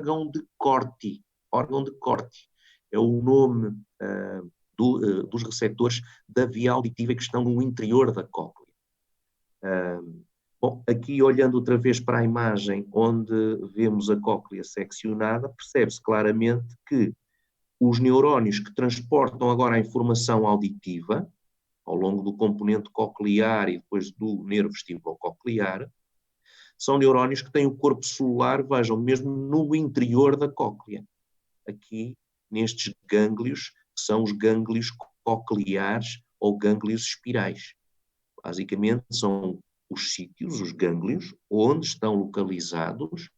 órgão de Corti. Órgão de Corti é o nome dos receptores da via auditiva que estão no interior da cóclea. Bom, aqui olhando outra vez para a imagem onde vemos a cóclea seccionada, percebe-se claramente que os neurónios que transportam agora a informação auditiva, ao longo do componente coclear e depois do nervo vestibulococlear, são neurónios que têm o corpo celular, vejam, mesmo no interior da cóclea. Aqui, nestes gânglios, que são os gânglios cocleares ou gânglios espirais. Basicamente, são os sítios, os gânglios, onde estão localizados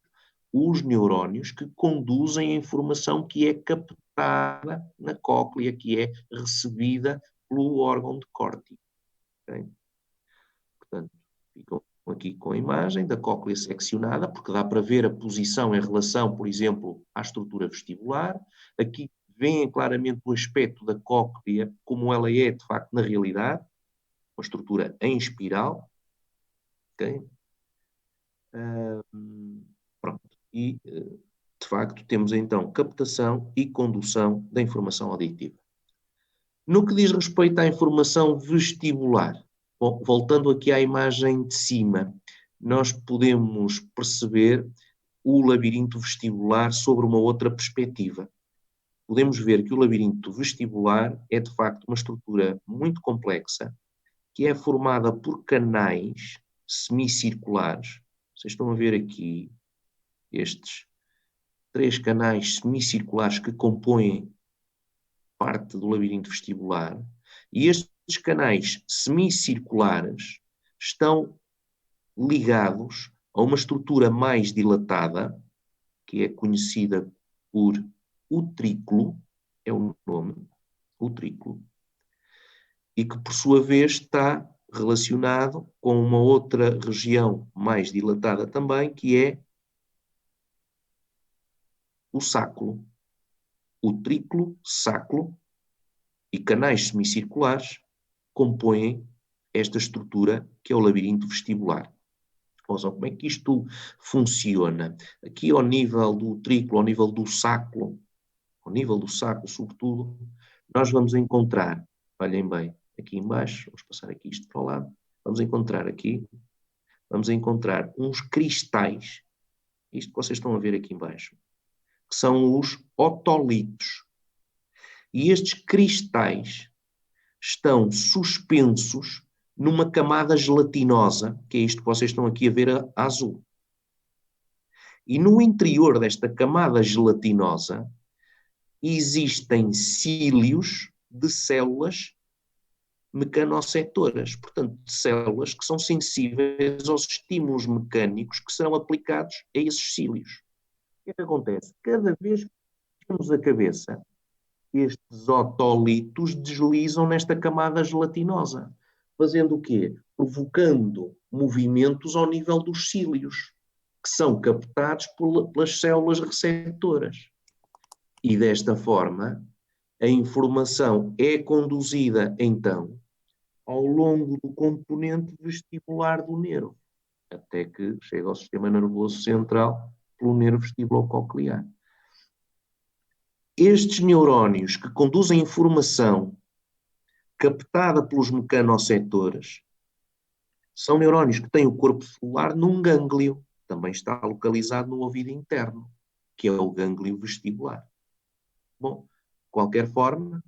os neurónios que conduzem a informação que é captada na cóclea, que é recebida pelo órgão de Corti. Okay? Portanto, ficam aqui com a imagem da cóclea seccionada, porque dá para ver a posição em relação, por exemplo, à estrutura vestibular. Aqui vêem claramente o aspecto da cóclea, como ela é, de facto, na realidade, uma estrutura em espiral. Okay? Pronto. E, de facto, temos então captação e condução da informação auditiva. No que diz respeito à informação vestibular, bom, voltando aqui à imagem de cima, nós podemos perceber o labirinto vestibular sobre uma outra perspectiva. Podemos ver que o labirinto vestibular é, de facto, uma estrutura muito complexa, que é formada por canais semicirculares. Vocês estão a ver aqui estes 3 canais semicirculares que compõem parte do labirinto vestibular, e estes canais semicirculares estão ligados a uma estrutura mais dilatada, que é conhecida por utrículo, é o nome, utrículo, e que por sua vez está relacionado com uma outra região mais dilatada também, que é o sáculo. Utrículo, sáculo e canais semicirculares compõem esta estrutura que é o labirinto vestibular. Ouçam, como é que isto funciona? Aqui ao nível do utrículo, ao nível do sáculo sobretudo, nós vamos encontrar, olhem bem, aqui em baixo, vamos passar aqui isto para o lado, vamos encontrar uns cristais, isto que vocês estão a ver aqui em baixo, que são os otolitos. E estes cristais estão suspensos numa camada gelatinosa, que é isto que vocês estão aqui a ver a azul. E no interior desta camada gelatinosa existem cílios de células mecanosetoras, portanto, de células que são sensíveis aos estímulos mecânicos que serão aplicados a esses cílios. O que é que acontece? Cada vez que temos a cabeça, estes otolitos deslizam nesta camada gelatinosa, fazendo o quê? Provocando movimentos ao nível dos cílios, que são captados pelas células receptoras. E desta forma, a informação é conduzida, então, ao longo do componente vestibular do nervo, até que chega ao sistema nervoso central pelo nervo vestibulococlear. Estes neurónios que conduzem informação captada pelos mecanocetores são neurónios que têm o corpo celular num gânglio, também está localizado no ouvido interno, que é o gânglio vestibular. Bom, de qualquer forma,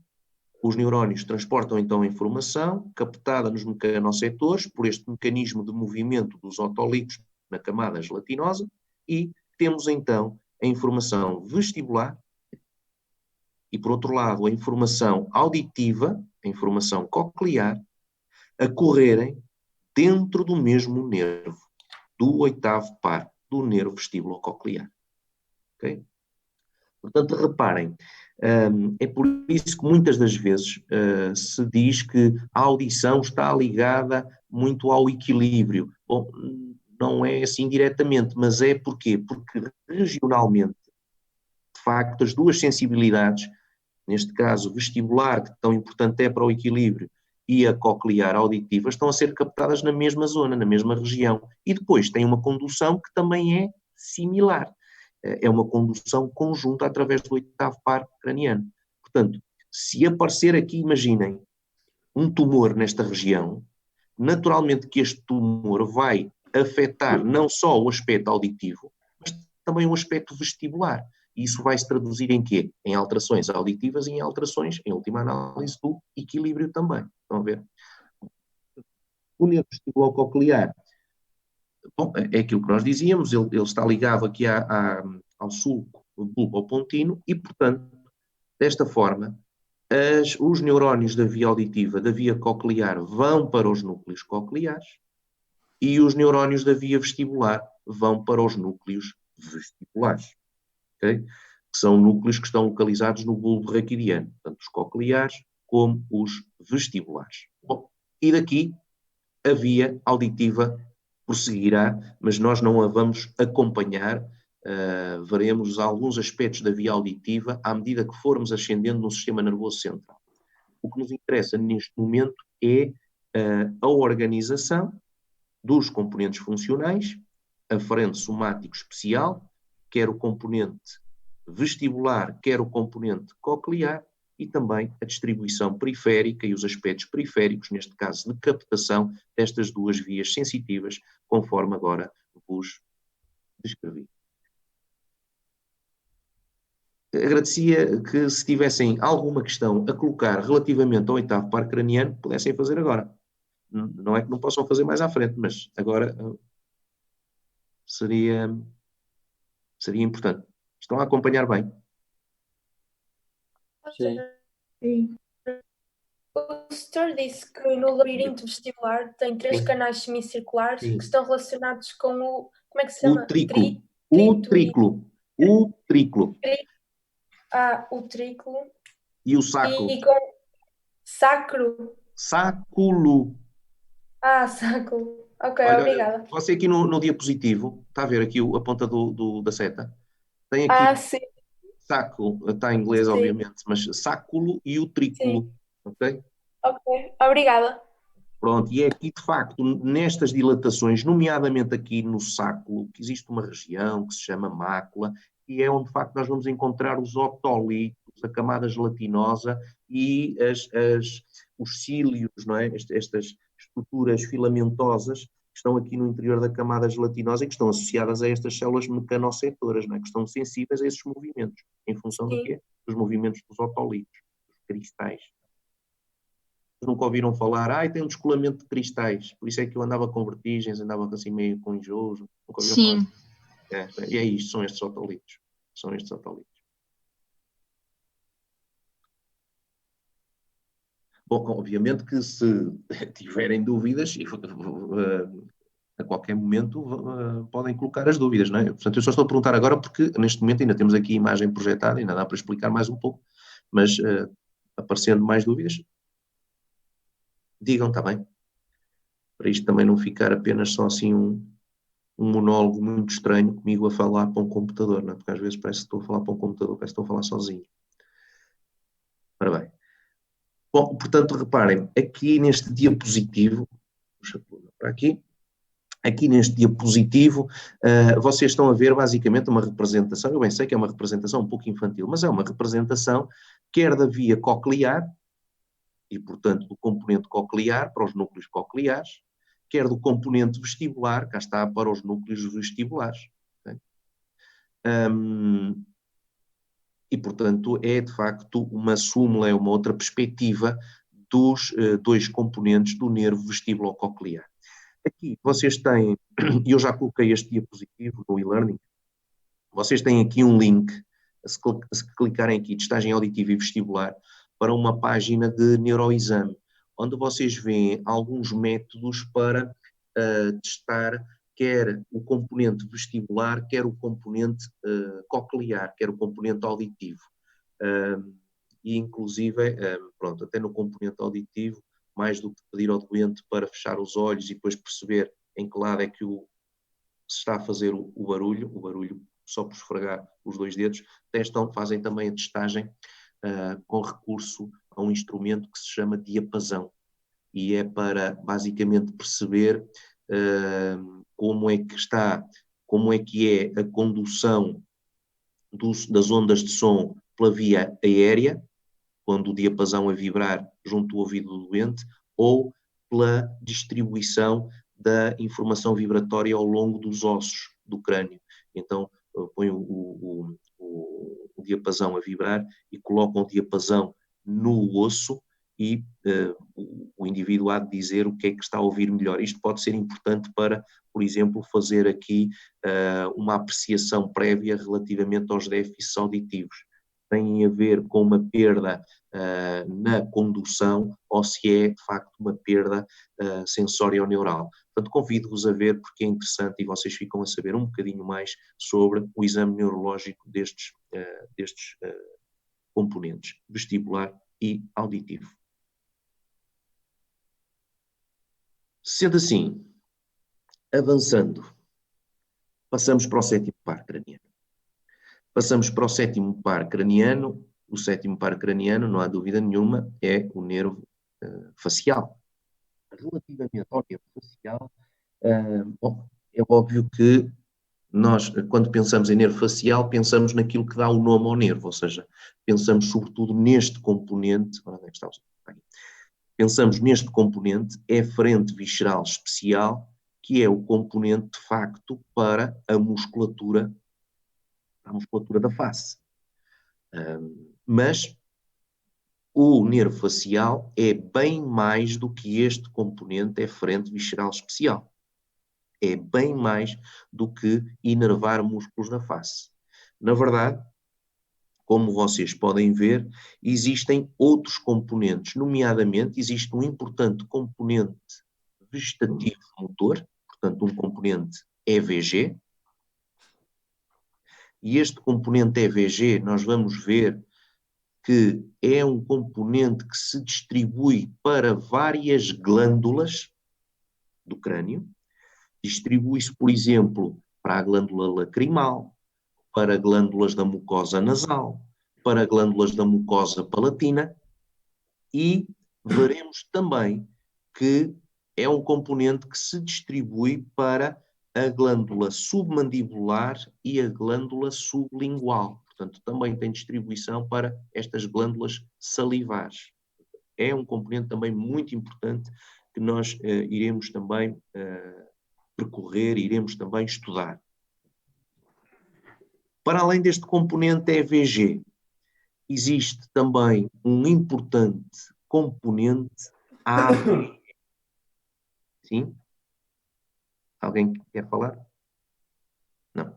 os neurónios transportam então a informação captada nos mecanocetores por este mecanismo de movimento dos otolitos na camada gelatinosa e temos então a informação vestibular e, por outro lado, a informação auditiva, a informação coclear, a correrem dentro do mesmo nervo, do 8º par do nervo vestibulococlear. Ok? Portanto, reparem, é por isso que muitas das vezes se diz que a audição está ligada muito ao equilíbrio. Bom, não é assim diretamente, mas é porquê? Porque regionalmente, de facto, as duas sensibilidades, neste caso vestibular, que tão importante é para o equilíbrio, e a coclear auditiva, estão a ser captadas na mesma zona, na mesma região. E depois tem uma condução que também é similar. é uma condução conjunta através do oitavo par craniano. Portanto, se aparecer aqui, imaginem, um tumor nesta região, naturalmente que este tumor vai afetar não só o aspecto auditivo, mas também o aspecto vestibular. E isso vai se traduzir em quê? Em alterações auditivas e em alterações, em última análise, do equilíbrio também. Estão a ver? O nervo vestibular-coclear, bom, é aquilo que nós dizíamos, ele está ligado aqui ao sulco bulbopontino e, portanto, desta forma, os neurónios da via auditiva, da via coclear, vão para os núcleos cocleares e os neurónios da via vestibular vão para os núcleos vestibulares, okay? Que são núcleos que estão localizados no bulbo raquidiano, tanto os cocleares como os vestibulares. Bom, e daqui a via auditiva prosseguirá, mas nós não a vamos acompanhar. Veremos alguns aspectos da via auditiva à medida que formos ascendendo no sistema nervoso central. O que nos interessa neste momento é a organização dos componentes funcionais, aferente somático especial, quer o componente vestibular, quer o componente coclear, e também a distribuição periférica e os aspectos periféricos, neste caso de captação destas duas vias sensitivas, conforme agora vos descrevi. Agradecia que, se tivessem alguma questão a colocar relativamente ao oitavo par craniano, pudessem fazer agora. Não é que não possam fazer mais à frente, mas agora seria importante. Estão a acompanhar bem? Sim. Sim. O senhor disse que no labirinto vestibular tem 3 Sim. canais semicirculares Sim. que estão relacionados com o... Como é que se chama? O triclo. O triclo. O triclo. E o sacro. E com sacro. Sáculo. Sacro. Ok, Olha, obrigada. você aqui no diapositivo, está a ver aqui a ponta da seta? Tem aqui Sim. sáculo, está em inglês, Sim. obviamente, mas sáculo e o triclo. Sim. Ok? Ok, obrigada. Pronto, e é aqui, de facto, nestas dilatações, nomeadamente aqui no sáculo, que existe uma região que se chama mácula, e é onde, de facto, nós vamos encontrar os otolitos, a camada gelatinosa e os cílios, não é? Estas estruturas filamentosas que estão aqui no interior da camada gelatinosa e que estão associadas a estas células mecanocetoras, não é? Que estão sensíveis a esses movimentos, em função do quê? Dos movimentos dos otolitos, dos cristais. Nunca ouviram falar, tem um descolamento de cristais, por isso é que eu andava com vertigens, andava assim meio com enjoos, nunca ouviram Sim. falar. E é isto, são estes otolitos. Bom, obviamente que se tiverem dúvidas, a qualquer momento podem colocar as dúvidas, não é? Portanto, eu só estou a perguntar agora porque neste momento ainda temos aqui a imagem projetada, ainda dá para explicar mais um pouco, mas aparecendo mais dúvidas, digam, está bem? Para isto também não ficar apenas só assim um monólogo muito estranho comigo a falar para um computador, não é? Porque às vezes parece que estou a falar para um computador, parece que estou a falar sozinho. Ora bem. Bom, portanto, reparem, aqui neste diapositivo, deixa eu pôr para aqui neste diapositivo, vocês estão a ver basicamente uma representação, eu bem sei que é uma representação um pouco infantil, mas é uma representação quer da via coclear, e portanto do componente coclear para os núcleos cocleares, quer do componente vestibular, cá está, para os núcleos vestibulares. Okay? E, portanto, é de facto uma súmula, é uma outra perspectiva dos dois componentes do nervo vestibulo-coclear. Aqui vocês têm, e eu já coloquei este diapositivo no e-learning, vocês têm aqui um link, se clicarem aqui, testagem auditiva e vestibular, para uma página de neuroexame, onde vocês veem alguns métodos para testar quer o componente vestibular, quer o componente coclear, quer o componente auditivo. E inclusive, pronto, até no componente auditivo, mais do que pedir ao doente para fechar os olhos e depois perceber em que lado é que se está a fazer o barulho só por esfregar os dois dedos, fazem também a testagem com recurso a um instrumento que se chama diapasão, e é para basicamente perceber como é que é a condução das ondas de som pela via aérea, quando o diapasão a vibrar junto do ouvido do doente, ou pela distribuição da informação vibratória ao longo dos ossos do crânio. Então, põe o diapasão a vibrar e colocam o diapasão no osso e o indivíduo há de dizer o que é que está a ouvir melhor. Isto pode ser importante para, por exemplo, fazer aqui uma apreciação prévia relativamente aos déficits auditivos. Tem a ver com uma perda na condução ou se é, de facto, uma perda sensório-neural. Portanto, convido-vos a ver porque é interessante e vocês ficam a saber um bocadinho mais sobre o exame neurológico destes componentes, vestibular e auditivo. Sendo assim, avançando, passamos para o sétimo par craniano. Passamos para o sétimo par craniano. O sétimo par craniano, não há dúvida nenhuma, é o nervo facial. Relativamente ao nervo facial, bom, é óbvio que nós, quando pensamos em nervo facial, pensamos naquilo que dá o nome ao nervo, ou seja, pensamos sobretudo neste componente. Onde é que está? Pensamos neste componente eferente visceral especial, que é o componente de facto para a musculatura da face. Mas o nervo facial é bem mais do que este componente eferente visceral especial. É bem mais do que inervar músculos na face. Na verdade, como vocês podem ver, existem outros componentes, nomeadamente existe um importante componente vegetativo motor, portanto um componente EVG, e este componente EVG nós vamos ver que é um componente que se distribui para várias glândulas do crânio. Distribui-se, por exemplo, para a glândula lacrimal, para glândulas da mucosa nasal, para glândulas da mucosa palatina, e veremos também que é um componente que se distribui para a glândula submandibular e a glândula sublingual. Portanto, também tem distribuição para estas glândulas salivares. É um componente também muito importante que nós iremos também percorrer, iremos também estudar. Para além deste componente EVG, existe também um importante componente AVE. Sim? Alguém quer falar? Não.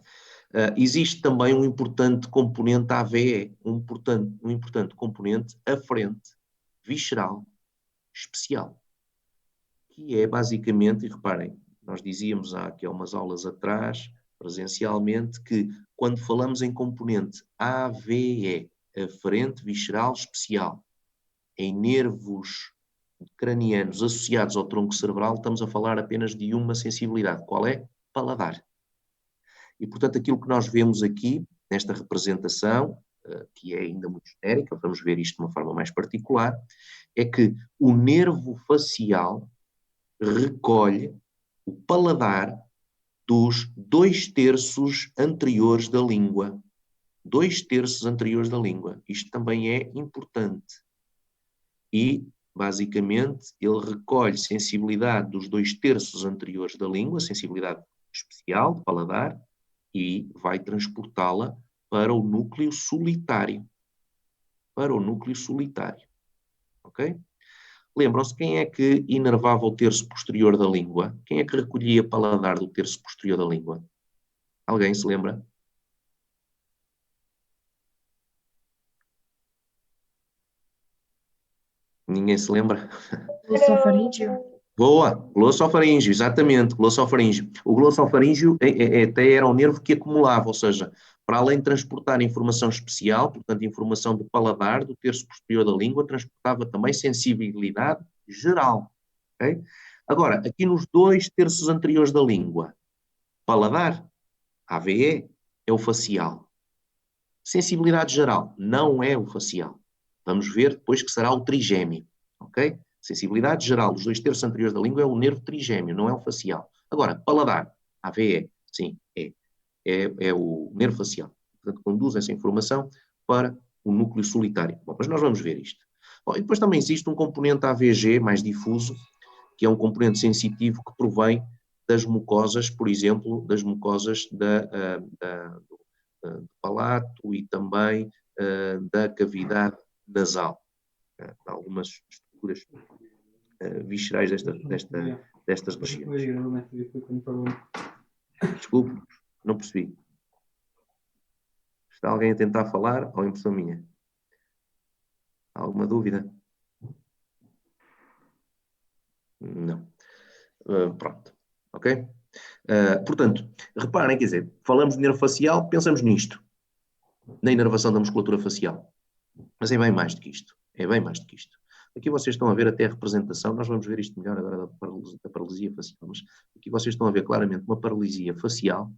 Existe também um importante componente AVE, um importante componente aferente, visceral, especial, que é basicamente, e reparem, nós dizíamos há aqui umas aulas atrás, presencialmente, que quando falamos em componente AVE, aferente, visceral, especial, em nervos cranianos associados ao tronco cerebral, estamos a falar apenas de uma sensibilidade. Qual é? Paladar. E, portanto, aquilo que nós vemos aqui, nesta representação, que é ainda muito genérica, vamos ver isto de uma forma mais particular, é que o nervo facial recolhe o paladar dos 2/3 anteriores da língua. 2/3 anteriores da língua. Isto também é importante. E, basicamente, ele recolhe sensibilidade dos 2/3 anteriores da língua, sensibilidade especial, de paladar, e vai transportá-la para o núcleo solitário. Para o núcleo solitário. Ok? Lembram-se quem é que inervava o terço posterior da língua? Quem é que recolhia paladar do terço posterior da língua? Alguém se lembra? Ninguém se lembra? Glossofaríngeo. Boa, glossofaríngeo, exatamente, glossofaríngeo. O glossofaríngeo até era um nervo que acumulava, ou seja, para além de transportar informação especial, portanto, informação de paladar, do terço posterior da língua, transportava também sensibilidade geral. Okay? Agora, aqui nos 2/3 anteriores da língua, paladar, AVE, é o facial. Sensibilidade geral, não é o facial. Vamos ver depois que será o trigêmeo, ok? Sensibilidade geral dos 2/3 anteriores da língua é o nervo trigêmeo, não é o facial. Agora, paladar, AVE, sim, é o nervo facial. portanto, conduz essa informação para o núcleo solitário. Bom, mas nós vamos ver isto. Bom, e depois também existe um componente AVG mais difuso, que é um componente sensitivo que provém das mucosas, por exemplo, das mucosas do palato e também da cavidade nasal, algumas estruturas viscerais destas regiões. Desculpe, não percebi. Está alguém a tentar falar ou é impressão minha? Alguma dúvida? Não. Pronto. Ok? Portanto, reparem, quer dizer, falamos de nervo facial, pensamos nisto, na inervação da musculatura facial. Mas é bem mais do que isto. É bem mais do que isto. Aqui vocês estão a ver até a representação, nós vamos ver isto melhor agora da paralisia facial, mas aqui vocês estão a ver claramente uma paralisia facial,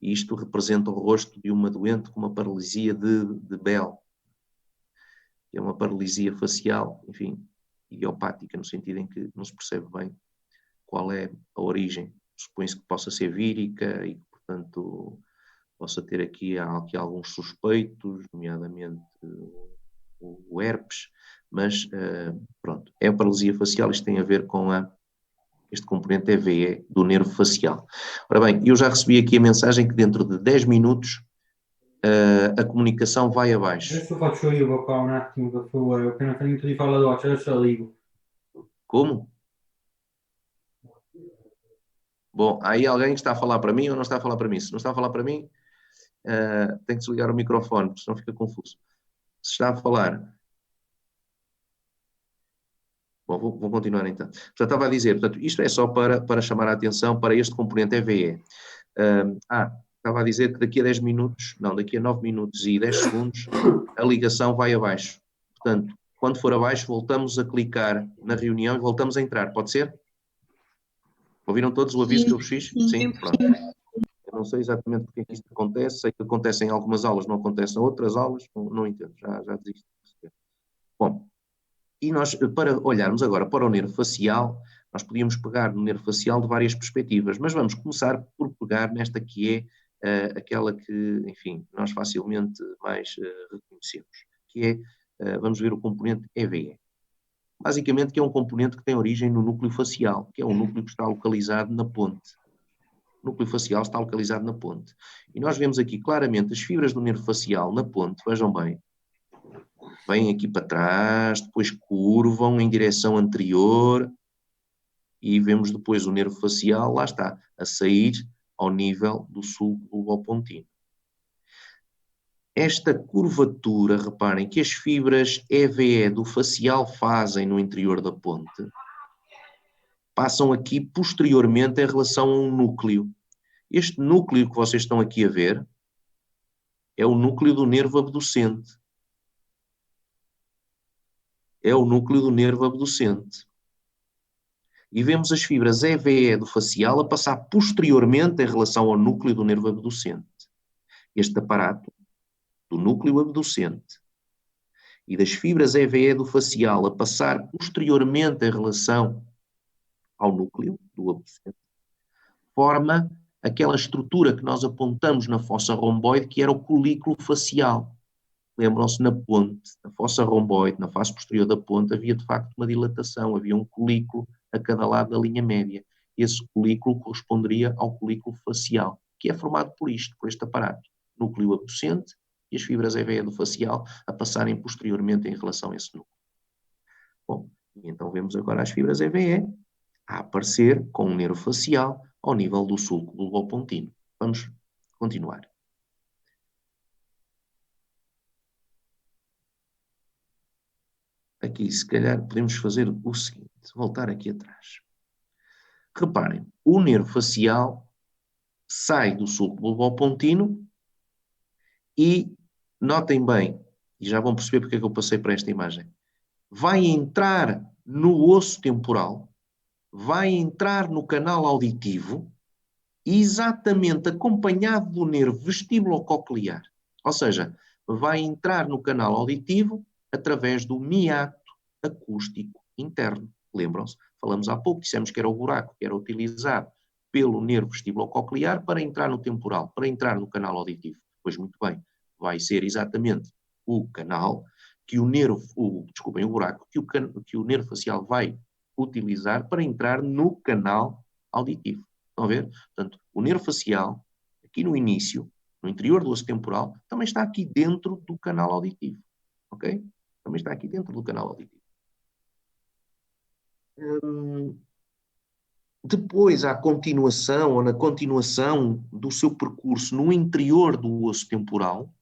e isto representa o rosto de uma doente com uma paralisia de Bell. É uma paralisia facial, enfim, idiopática, no sentido em que não se percebe bem qual é a origem. Supõe-se que possa ser vírica e que, portanto, possa ter aqui alguns suspeitos, nomeadamente o herpes, mas pronto, é a paralisia facial, isto tem a ver com este componente EVE do nervo facial. Ora bem, eu já recebi aqui a mensagem que dentro de 10 minutos a comunicação vai abaixo. Adesso faccio io qua un attimo, per favore, ho appena finito di fare la doccia, adesso arrivo. Como? Bom, há aí alguém que está a falar para mim ou não está a falar para mim? Se não está a falar para mim, tem que desligar o microfone, porque senão fica confuso. Se está a falar... Bom, vou continuar então. Já estava a dizer, portanto, isto é só para chamar a atenção para este componente EVE. Estava a dizer que daqui a 10 minutos, não, daqui a 9 minutos e 10 segundos, a ligação vai abaixo. Portanto, quando for abaixo, voltamos a clicar na reunião e voltamos a entrar. Pode ser? Ouviram todos o aviso que eu vos fiz? Sim, pronto. Eu não sei exatamente porque é que isto acontece, sei que acontece em algumas aulas, não acontece em outras aulas, não entendo, já desisto. Bom, e nós, para olharmos agora para o nervo facial, nós podíamos pegar no nervo facial de várias perspectivas, mas vamos começar por pegar nesta que é aquela que, enfim, nós facilmente mais reconhecemos, que é, vamos ver o componente EVE. Basicamente, que é um componente que tem origem no núcleo facial, que é um núcleo que está localizado na ponte. O núcleo facial está localizado na ponte. E nós vemos aqui claramente as fibras do nervo facial na ponte, vejam bem, vêm aqui para trás, depois curvam em direção anterior e vemos depois o nervo facial, lá está, a sair ao nível do sulco bulbopontino. Esta curvatura, reparem, que as fibras EVE do facial fazem no interior da ponte, passam aqui posteriormente em relação a um núcleo. Este núcleo que vocês estão aqui a ver é o núcleo do nervo abducente. É o núcleo do nervo abducente. E vemos as fibras EVE do facial a passar posteriormente em relação ao núcleo do nervo abducente. Este aparato do núcleo abducente e das fibras EVE do facial a passar posteriormente em relação ao núcleo do abducente, forma aquela estrutura que nós apontamos na fossa romboide, que era o colículo facial. Lembram-se, na ponte, na fossa romboide, na face posterior da ponte, havia de facto uma dilatação, havia um colículo a cada lado da linha média. Esse colículo corresponderia ao colículo facial, que é formado por isto, por este aparato. Núcleo abducente e as fibras EVE do facial a passarem posteriormente em relação a esse núcleo. Bom, e então vemos agora as fibras EVE a aparecer com um nervo facial ao nível do sulco bulbopontino. Vamos continuar. Aqui, se calhar, podemos fazer o seguinte, voltar aqui atrás. Reparem, o nervo facial sai do sulco bulbopontino e, notem bem, e já vão perceber porque é que eu passei para esta imagem, vai entrar no osso temporal, vai entrar no canal auditivo, exatamente acompanhado do nervo vestibulococlear. Ou seja, vai entrar no canal auditivo através do miato acústico interno. Lembram-se? Falamos há pouco, dissemos que era o buraco que era utilizado pelo nervo vestibulococlear para entrar no temporal, para entrar no canal auditivo. Pois muito bem, vai ser exatamente o canal que o nervo, o buraco que o nervo facial vai utilizar para entrar no canal auditivo. Estão a ver? Portanto, o nervo facial, aqui no início, no interior do osso temporal, também está aqui dentro do canal auditivo. Ok? Também está aqui dentro do canal auditivo. Depois, à continuação, ou na continuação do seu percurso no interior do osso temporal,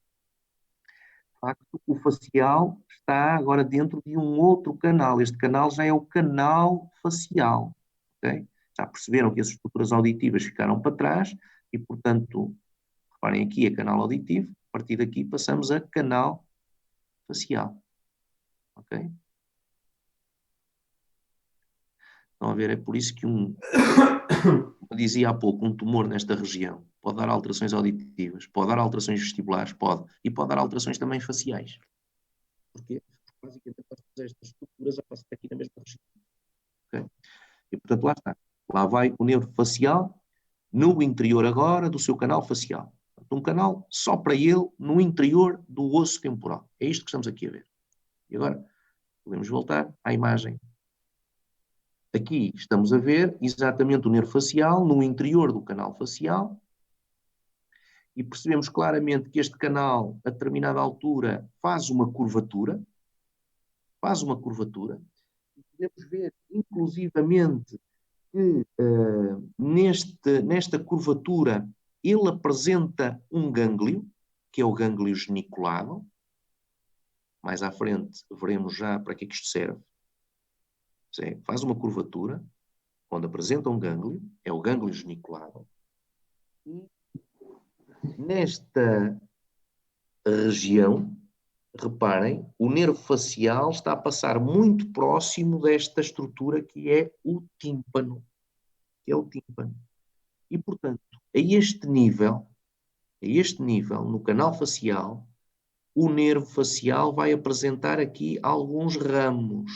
de facto, o facial está agora dentro de um outro canal. Este canal já é o canal facial. Okay? Já perceberam que as estruturas auditivas ficaram para trás e, portanto, reparem aqui é canal auditivo, a partir daqui passamos a canal facial. Ok? Estão a ver? É por isso que como dizia há pouco, um tumor nesta região pode dar alterações auditivas, pode dar alterações vestibulares, pode, e pode dar alterações também faciais. Porquê? Porque basicamente estas estruturas já passam aqui na mesma região. Okay? E portanto lá está. Lá vai o nervo facial no interior agora do seu canal facial. Um canal só para ele no interior do osso temporal. É isto que estamos aqui a ver. E agora podemos voltar à imagem. Aqui estamos a ver exatamente o nervo facial no interior do canal facial e percebemos claramente que este canal, a determinada altura, faz uma curvatura. E podemos ver, inclusivamente, que nesta curvatura ele apresenta um gânglio, que é o gânglio geniculado. Mais à frente veremos já para que é que isto serve. Faz uma curvatura, onde apresenta um gânglio, é o gânglio geniculado. E nesta região, reparem, o nervo facial está a passar muito próximo desta estrutura que é o tímpano. E, portanto, a este nível, no canal facial, o nervo facial vai apresentar aqui alguns ramos.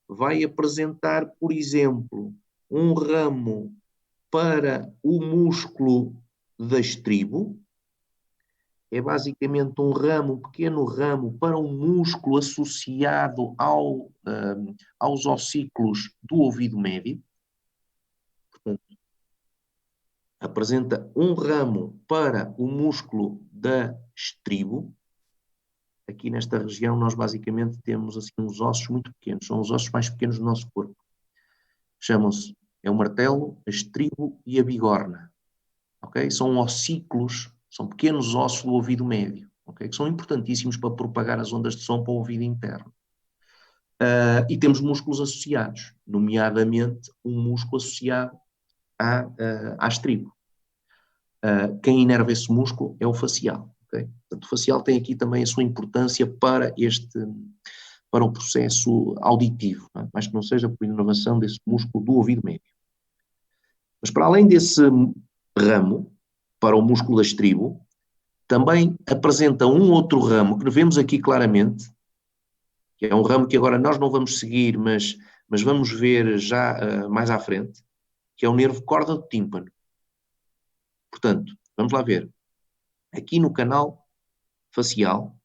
Vai apresentar, por exemplo, um ramo para o músculo da estribo. É basicamente um pequeno ramo para um músculo associado aos ossículos do ouvido médio. Portanto, apresenta um ramo para o músculo da estribo. Aqui nesta região nós basicamente temos assim, uns ossos muito pequenos, são os ossos mais pequenos do nosso corpo. Chamam-se, é o martelo, a estribo e a bigorna. Okay? São ossículos, são pequenos ossos do ouvido médio, okay? Que são importantíssimos para propagar as ondas de som para o ouvido interno. E temos músculos associados, nomeadamente um músculo associado à estribo. Quem inerva esse músculo é o facial. Okay? Portanto, o facial tem aqui também a sua importância para o processo auditivo, não é? Mas que não seja por inervação desse músculo do ouvido médio. Mas para além desse ramo, para o músculo da estribo, também apresenta um outro ramo que vemos aqui claramente, que é um ramo que agora nós não vamos seguir, mas vamos ver já mais à frente, que é o nervo corda do tímpano. Portanto, vamos lá ver. Aqui no canal facial,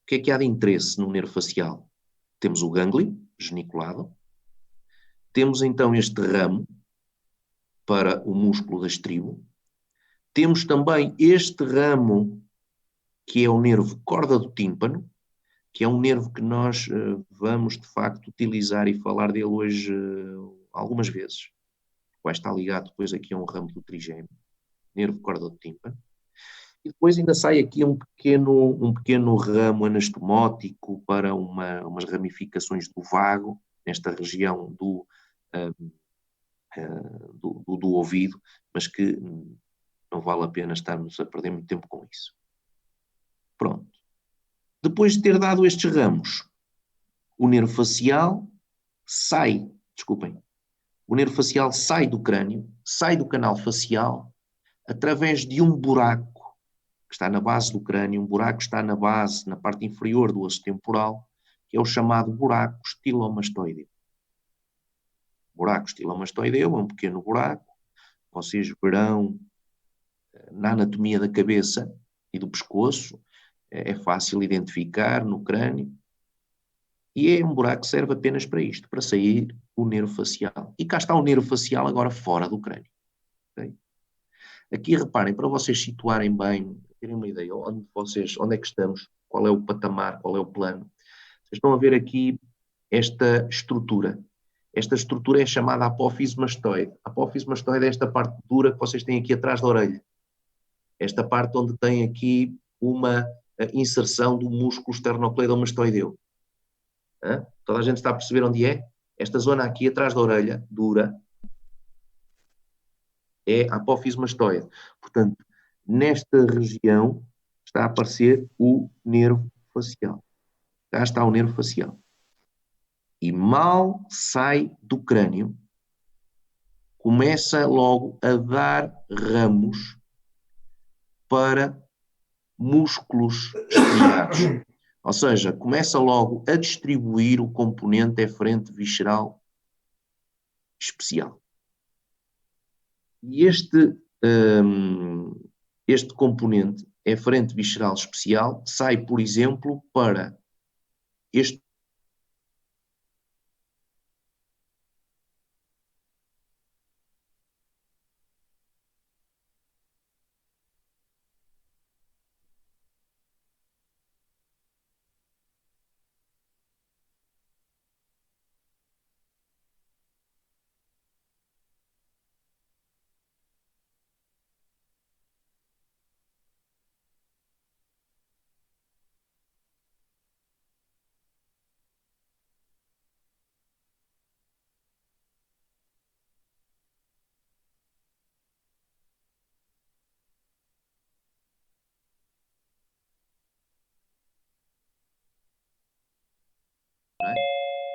o que é que há de interesse no nervo facial? Temos o gânglio geniculado, temos então este ramo para o músculo da estribo, temos também este ramo que é o nervo corda do tímpano, que é um nervo que nós vamos de facto utilizar e falar dele hoje algumas vezes. Vai estar ligado depois aqui a um ramo do trigêmeo, nervo corda do tímpano. E depois ainda sai aqui um pequeno ramo anastomótico para umas ramificações do vago, nesta região do ouvido, mas que não vale a pena estarmos a perder muito tempo com isso. Pronto. Depois de ter dado estes ramos, o nervo facial sai do crânio, sai do canal facial, através de um buraco que está na base do crânio, um buraco que está na parte inferior do osso temporal, que é o chamado buraco estilomastoideu. O buraco estilomastoideu é um pequeno buraco vocês verão na anatomia da cabeça e do pescoço, é fácil identificar no crânio, e é um buraco que serve apenas para isto, para sair o nervo facial. E cá está o nervo facial agora fora do crânio. Okay? Aqui reparem, para vocês situarem bem, terem uma ideia onde é que estamos, qual é o patamar, qual é o plano. Vocês estão a ver aqui esta estrutura. Esta estrutura é chamada apófise mastoide. A apófise mastoide é esta parte dura que vocês têm aqui atrás da orelha. Esta parte onde tem aqui uma inserção do músculo esternocleidomastoideu. Toda a gente está a perceber onde é? Esta zona aqui atrás da orelha, dura, é a apófise mastoide. Portanto, nesta região está a aparecer o nervo facial. Cá está o nervo facial. E mal sai do crânio, começa logo a dar ramos para músculos estriados. Ou seja, começa logo a distribuir o componente eferente visceral especial. E este componente eferente visceral especial sai, por exemplo, para este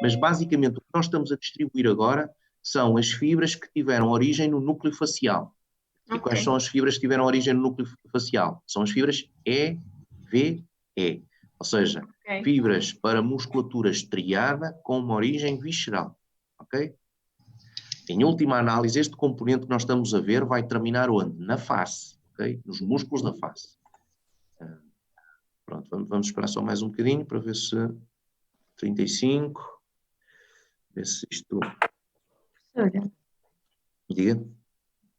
Mas basicamente o que nós estamos a distribuir agora são as fibras que tiveram origem no núcleo facial. E quais são as fibras que tiveram origem no núcleo facial? São as fibras EVE. Ou seja, fibras para musculatura estriada com uma origem visceral. Ok? Em última análise, este componente que nós estamos a ver vai terminar onde? Na face. Okay? Nos músculos da face. Pronto, vamos esperar só mais um bocadinho para ver se 35. Ver se isto... Professora, Diga.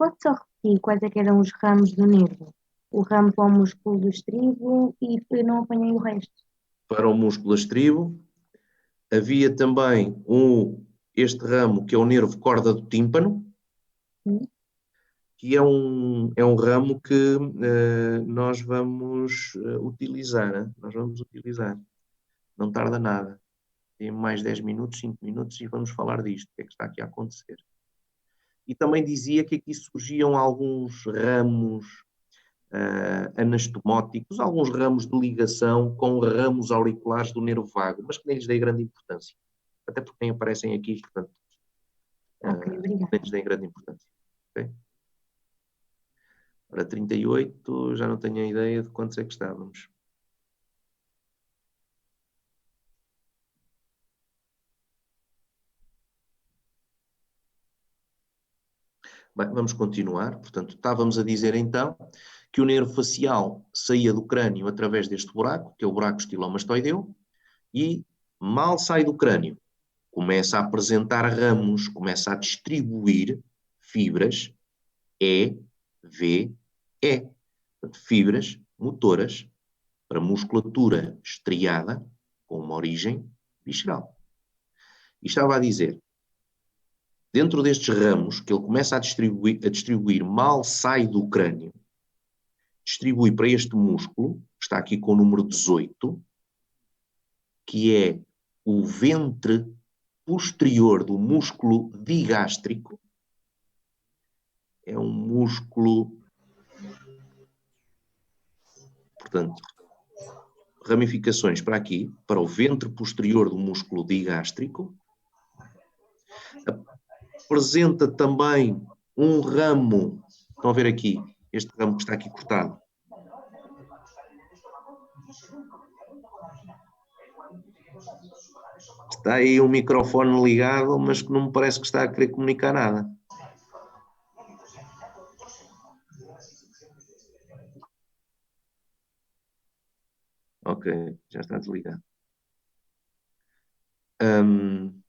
pode só repetir quais é que eram os ramos do nervo? O ramo para o músculo do estribo e eu não apanhei o resto. Para o músculo estribo, havia também este ramo que é o nervo corda do tímpano, que é um ramo que nós vamos utilizar. Nós vamos utilizar. Não tarda nada. Tem mais 10 minutos, 5 minutos e vamos falar disto, o que é que está aqui a acontecer. E também dizia que aqui surgiam alguns ramos anastomóticos, alguns ramos de ligação com ramos auriculares do nervo vago, mas que nem lhes dei grande importância. Até porque nem aparecem aqui, portanto, nem lhes dei grande importância. Okay? Ora, 38, já não tenho a ideia de quantos é que estávamos. Bem, vamos continuar. Portanto, estávamos a dizer então que o nervo facial saía do crânio através deste buraco, que é o buraco estilomastoideu, e mal sai do crânio, começa a apresentar ramos, começa a distribuir fibras EVE, portanto, fibras motoras para musculatura estriada com uma origem visceral. E estava a dizer, dentro destes ramos que ele começa a distribuir mal sai do crânio, distribui para este músculo, que está aqui com o número 18, que é o ventre posterior do músculo digástrico. É um músculo, portanto, ramificações para aqui, para o ventre posterior do músculo digástrico. Apresenta também um ramo, estão a ver aqui, este ramo que está aqui cortado. Está aí um microfone ligado, mas que não me parece que está a querer comunicar nada. Ok, já está desligado. Hum,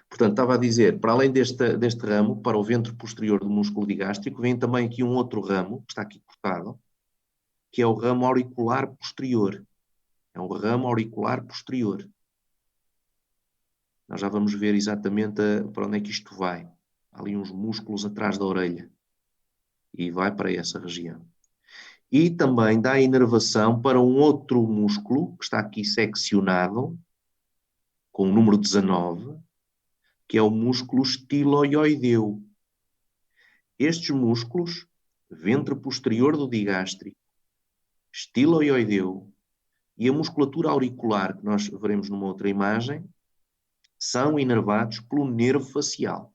Portanto, estava a dizer, para além deste ramo, para o ventre posterior do músculo digástrico, vem também aqui um outro ramo, que está aqui cortado, que é o ramo auricular posterior. É um ramo auricular posterior. Nós já vamos ver exatamente para onde é que isto vai. Há ali uns músculos atrás da orelha. E vai para essa região. E também dá inervação para um outro músculo, que está aqui seccionado, com o número 19, que é o músculo estiloioideu. Estes músculos, ventre posterior do digástrico, estiloioideu e a musculatura auricular, que nós veremos numa outra imagem, são inervados pelo nervo facial.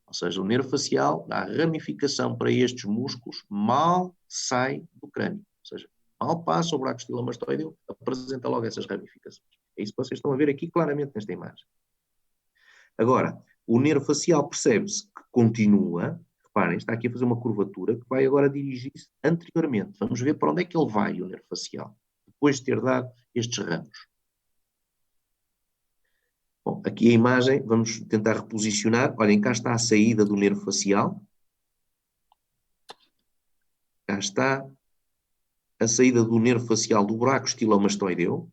Ou seja, o nervo facial dá ramificação para estes músculos, mal sai do crânio. Ou seja, mal passa o buraco estilomastoideu, apresenta logo essas ramificações. É isso que vocês estão a ver aqui claramente nesta imagem. Agora, o nervo facial percebe-se que continua, reparem, está aqui a fazer uma curvatura que vai agora dirigir-se anteriormente. Vamos ver para onde é que ele vai, o nervo facial, depois de ter dado estes ramos. Bom, aqui a imagem, vamos tentar reposicionar. Olhem, cá está a saída do nervo facial. Cá está a saída do nervo facial do buraco estilomastoideu.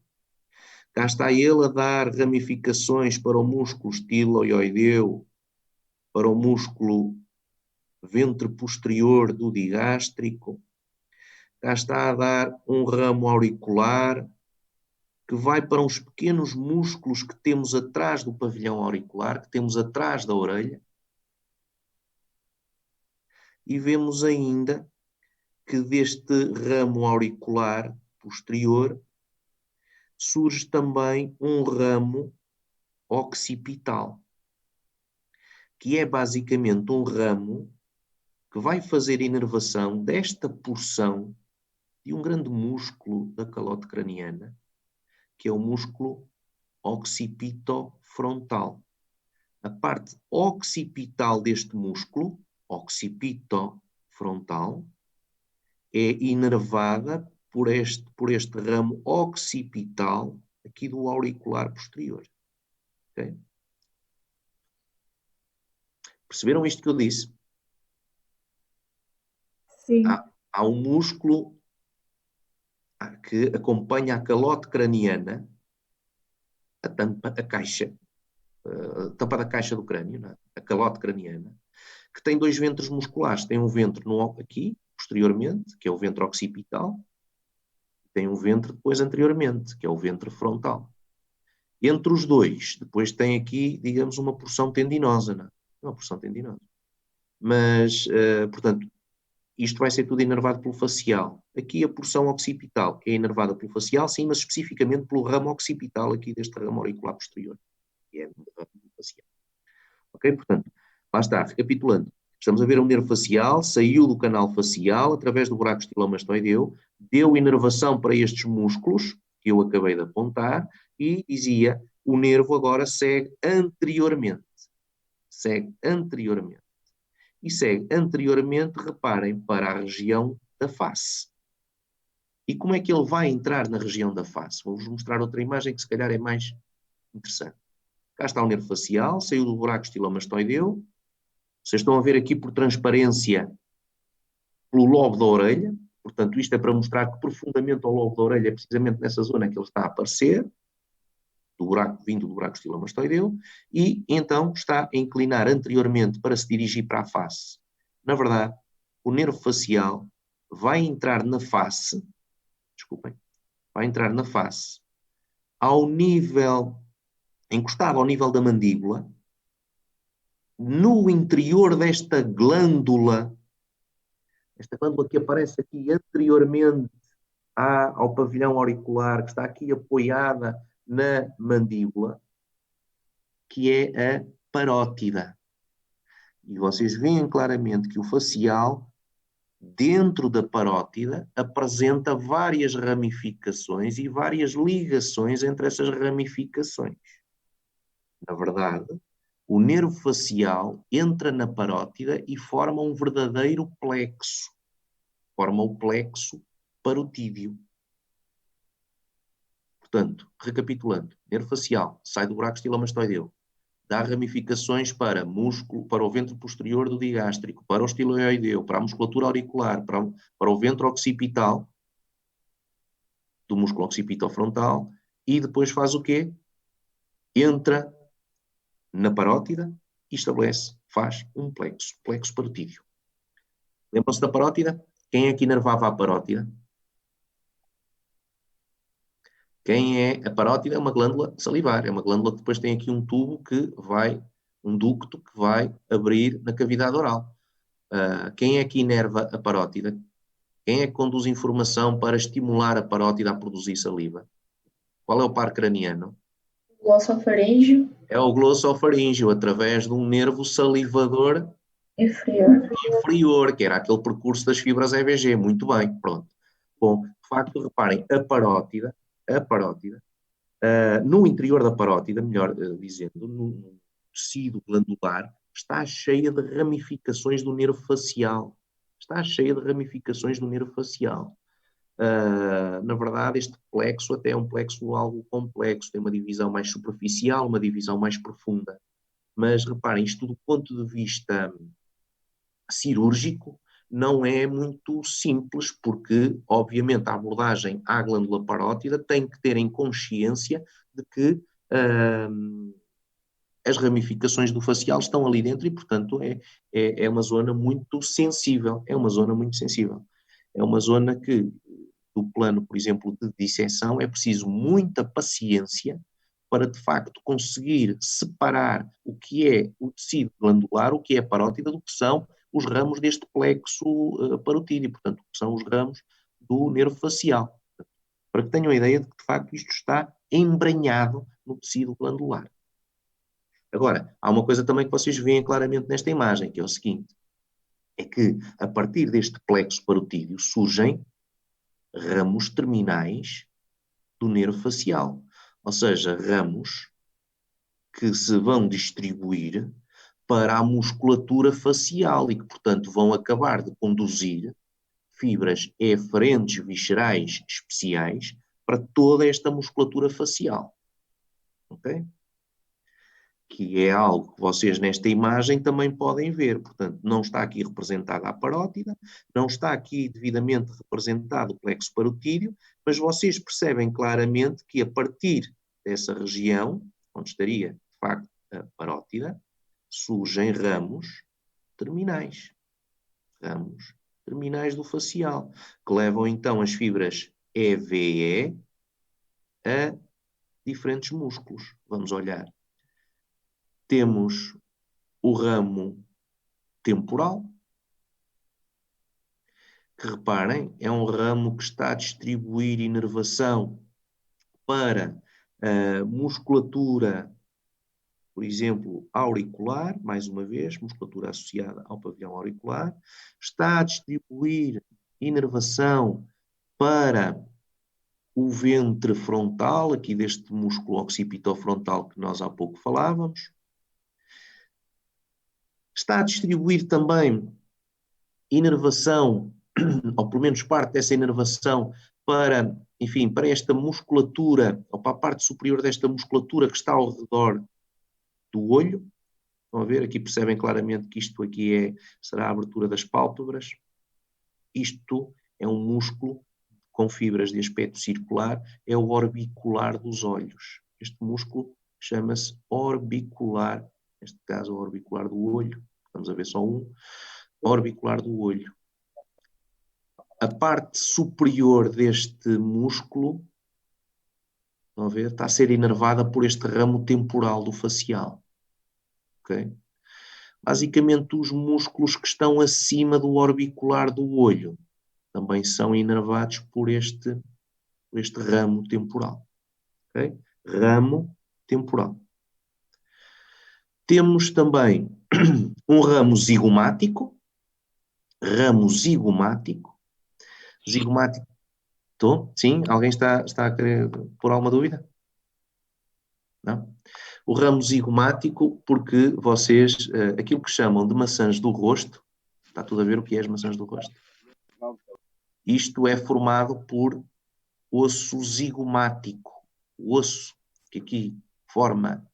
Cá está ele a dar ramificações para o músculo estiloioideu, para o músculo ventre posterior do digástrico. Cá está a dar um ramo auricular que vai para uns pequenos músculos que temos atrás do pavilhão auricular, que temos atrás da orelha. E vemos ainda que deste ramo auricular posterior surge também um ramo occipital, que é basicamente um ramo que vai fazer inervação desta porção de um grande músculo da calote craniana, que é o músculo occipitofrontal. A parte occipital deste músculo, occipitofrontal, é inervada por este ramo occipital aqui do auricular posterior. Okay? Perceberam isto que eu disse? Sim. Há um músculo que acompanha a calote craniana, a tampa, a caixa, a tampa da caixa do crânio, não é? A calote craniana, que tem dois ventres musculares. Tem um ventre aqui, posteriormente, que é o ventre occipital, e tem um ventre depois anteriormente, que é o ventre frontal. Entre os dois, depois tem aqui, digamos, uma porção tendinosa, não é? Uma porção tendinosa. Mas, portanto, isto vai ser tudo inervado pelo facial. Aqui a porção occipital é inervada pelo facial, sim, mas especificamente pelo ramo occipital aqui deste ramo auricular posterior, que é o ramo facial. Ok? Portanto, lá está, recapitulando. Estamos a ver um nervo facial, saiu do canal facial através do buraco estilomastoideu, deu inervação para estes músculos, que eu acabei de apontar, e dizia, o nervo agora segue anteriormente. Segue anteriormente. E segue anteriormente, reparem, para a região da face. E como é que ele vai entrar na região da face? Vou-vos mostrar outra imagem que se calhar é mais interessante. Cá está o nervo facial, saiu do buraco estilomastoideu. Vocês estão a ver aqui por transparência pelo lobo da orelha. Portanto, isto é para mostrar que profundamente ao lobo da orelha é precisamente nessa zona que ele está a aparecer, vindo do buraco estilomastoideu, e então está a inclinar anteriormente para se dirigir para a face. Na verdade, o nervo facial vai entrar na face, vai entrar na face, encostado ao nível da mandíbula, no interior desta glândula, esta glândula que aparece aqui anteriormente ao pavilhão auricular, que está aqui apoiada na mandíbula, que é a parótida. E vocês veem claramente que o facial, dentro da parótida, apresenta várias ramificações e várias ligações entre essas ramificações. Na verdade, o nervo facial entra na parótida e forma um verdadeiro plexo. Forma o plexo parotídeo. Portanto, recapitulando, nervo facial sai do buraco estilomastoideu, dá ramificações para músculo, para o ventro posterior do digástrico, para o estiloideu, para a musculatura auricular, para o ventro occipital, do músculo occipitofrontal, e depois faz o quê? Entra na parótida e faz um plexo parotídeo. Lembram-se da parótida? Quem é que inervava a parótida? A parótida é uma glândula salivar, é uma glândula que depois tem aqui um tubo um ducto que vai abrir na cavidade oral. Quem é que inerva a parótida? Quem é que conduz informação para estimular a parótida a produzir saliva? Qual é o par craniano? Glossofaríngeo É o glossofaríngeo, através de um nervo salivador inferior, que era aquele percurso das fibras EVG. Muito bem, pronto. Bom, de facto, reparem, a parótida, no interior da parótida, melhor dizendo, no tecido glandular, está cheia de ramificações do nervo facial. Está cheia de ramificações do nervo facial. Na verdade, este plexo até é um plexo algo complexo, tem uma divisão mais superficial, uma divisão mais profunda. Mas reparem, isto do ponto de vista cirúrgico não é muito simples, porque, obviamente, a abordagem à glândula parótida tem que ter em consciência de que as ramificações do facial estão ali dentro e, portanto, é uma zona muito sensível. É uma zona muito sensível. É uma zona que, do plano, por exemplo, de disseção, é preciso muita paciência para, de facto, conseguir separar o que é o tecido glandular, o que é a parótida, do que são os ramos deste plexo parotídeo, portanto, o que são os ramos do nervo facial. Para que tenham a ideia de que, de facto, isto está embranhado no tecido glandular. Agora, há uma coisa também que vocês veem claramente nesta imagem, que é o seguinte, é que, a partir deste plexo parotídeo, surgem ramos terminais do nervo facial. Ou seja, ramos que se vão distribuir para a musculatura facial e que, portanto, vão acabar de conduzir fibras eferentes viscerais especiais para toda esta musculatura facial. Ok? Que é algo que vocês nesta imagem também podem ver. Portanto, não está aqui representada a parótida, não está aqui devidamente representado o plexo parotídeo, mas vocês percebem claramente que a partir dessa região, onde estaria, de facto, a parótida, surgem ramos terminais do facial, que levam então as fibras EVE a diferentes músculos. Vamos olhar. Temos o ramo temporal, que reparem, é um ramo que está a distribuir inervação para a musculatura, por exemplo, auricular, mais uma vez, musculatura associada ao pavilhão auricular, está a distribuir inervação para o ventre frontal, aqui deste músculo occipitofrontal que nós há pouco falávamos. Está a distribuir também inervação, ou pelo menos parte dessa inervação, para, enfim, para esta musculatura, ou para a parte superior desta musculatura que está ao redor do olho. Estão a ver? Aqui percebem claramente que isto aqui será a abertura das pálpebras. Isto é um músculo com fibras de aspecto circular, é o orbicular dos olhos. Este músculo chama-se orbicular, neste caso o orbicular do olho, vamos a ver só um, orbicular do olho. A parte superior deste músculo, estão a ver, está a ser inervada por este ramo temporal do facial. Okay? Basicamente, os músculos que estão acima do orbicular do olho também são inervados por este ramo temporal. Okay? Ramo temporal. Temos também um ramo zigomático. Zigomático. Estou? Sim? Alguém está a querer pôr alguma dúvida? Não? O ramo zigomático, porque vocês, aquilo que chamam de maçãs do rosto, está tudo a ver o que é as maçãs do rosto? Isto é formado por osso zigomático. o osso que aqui forma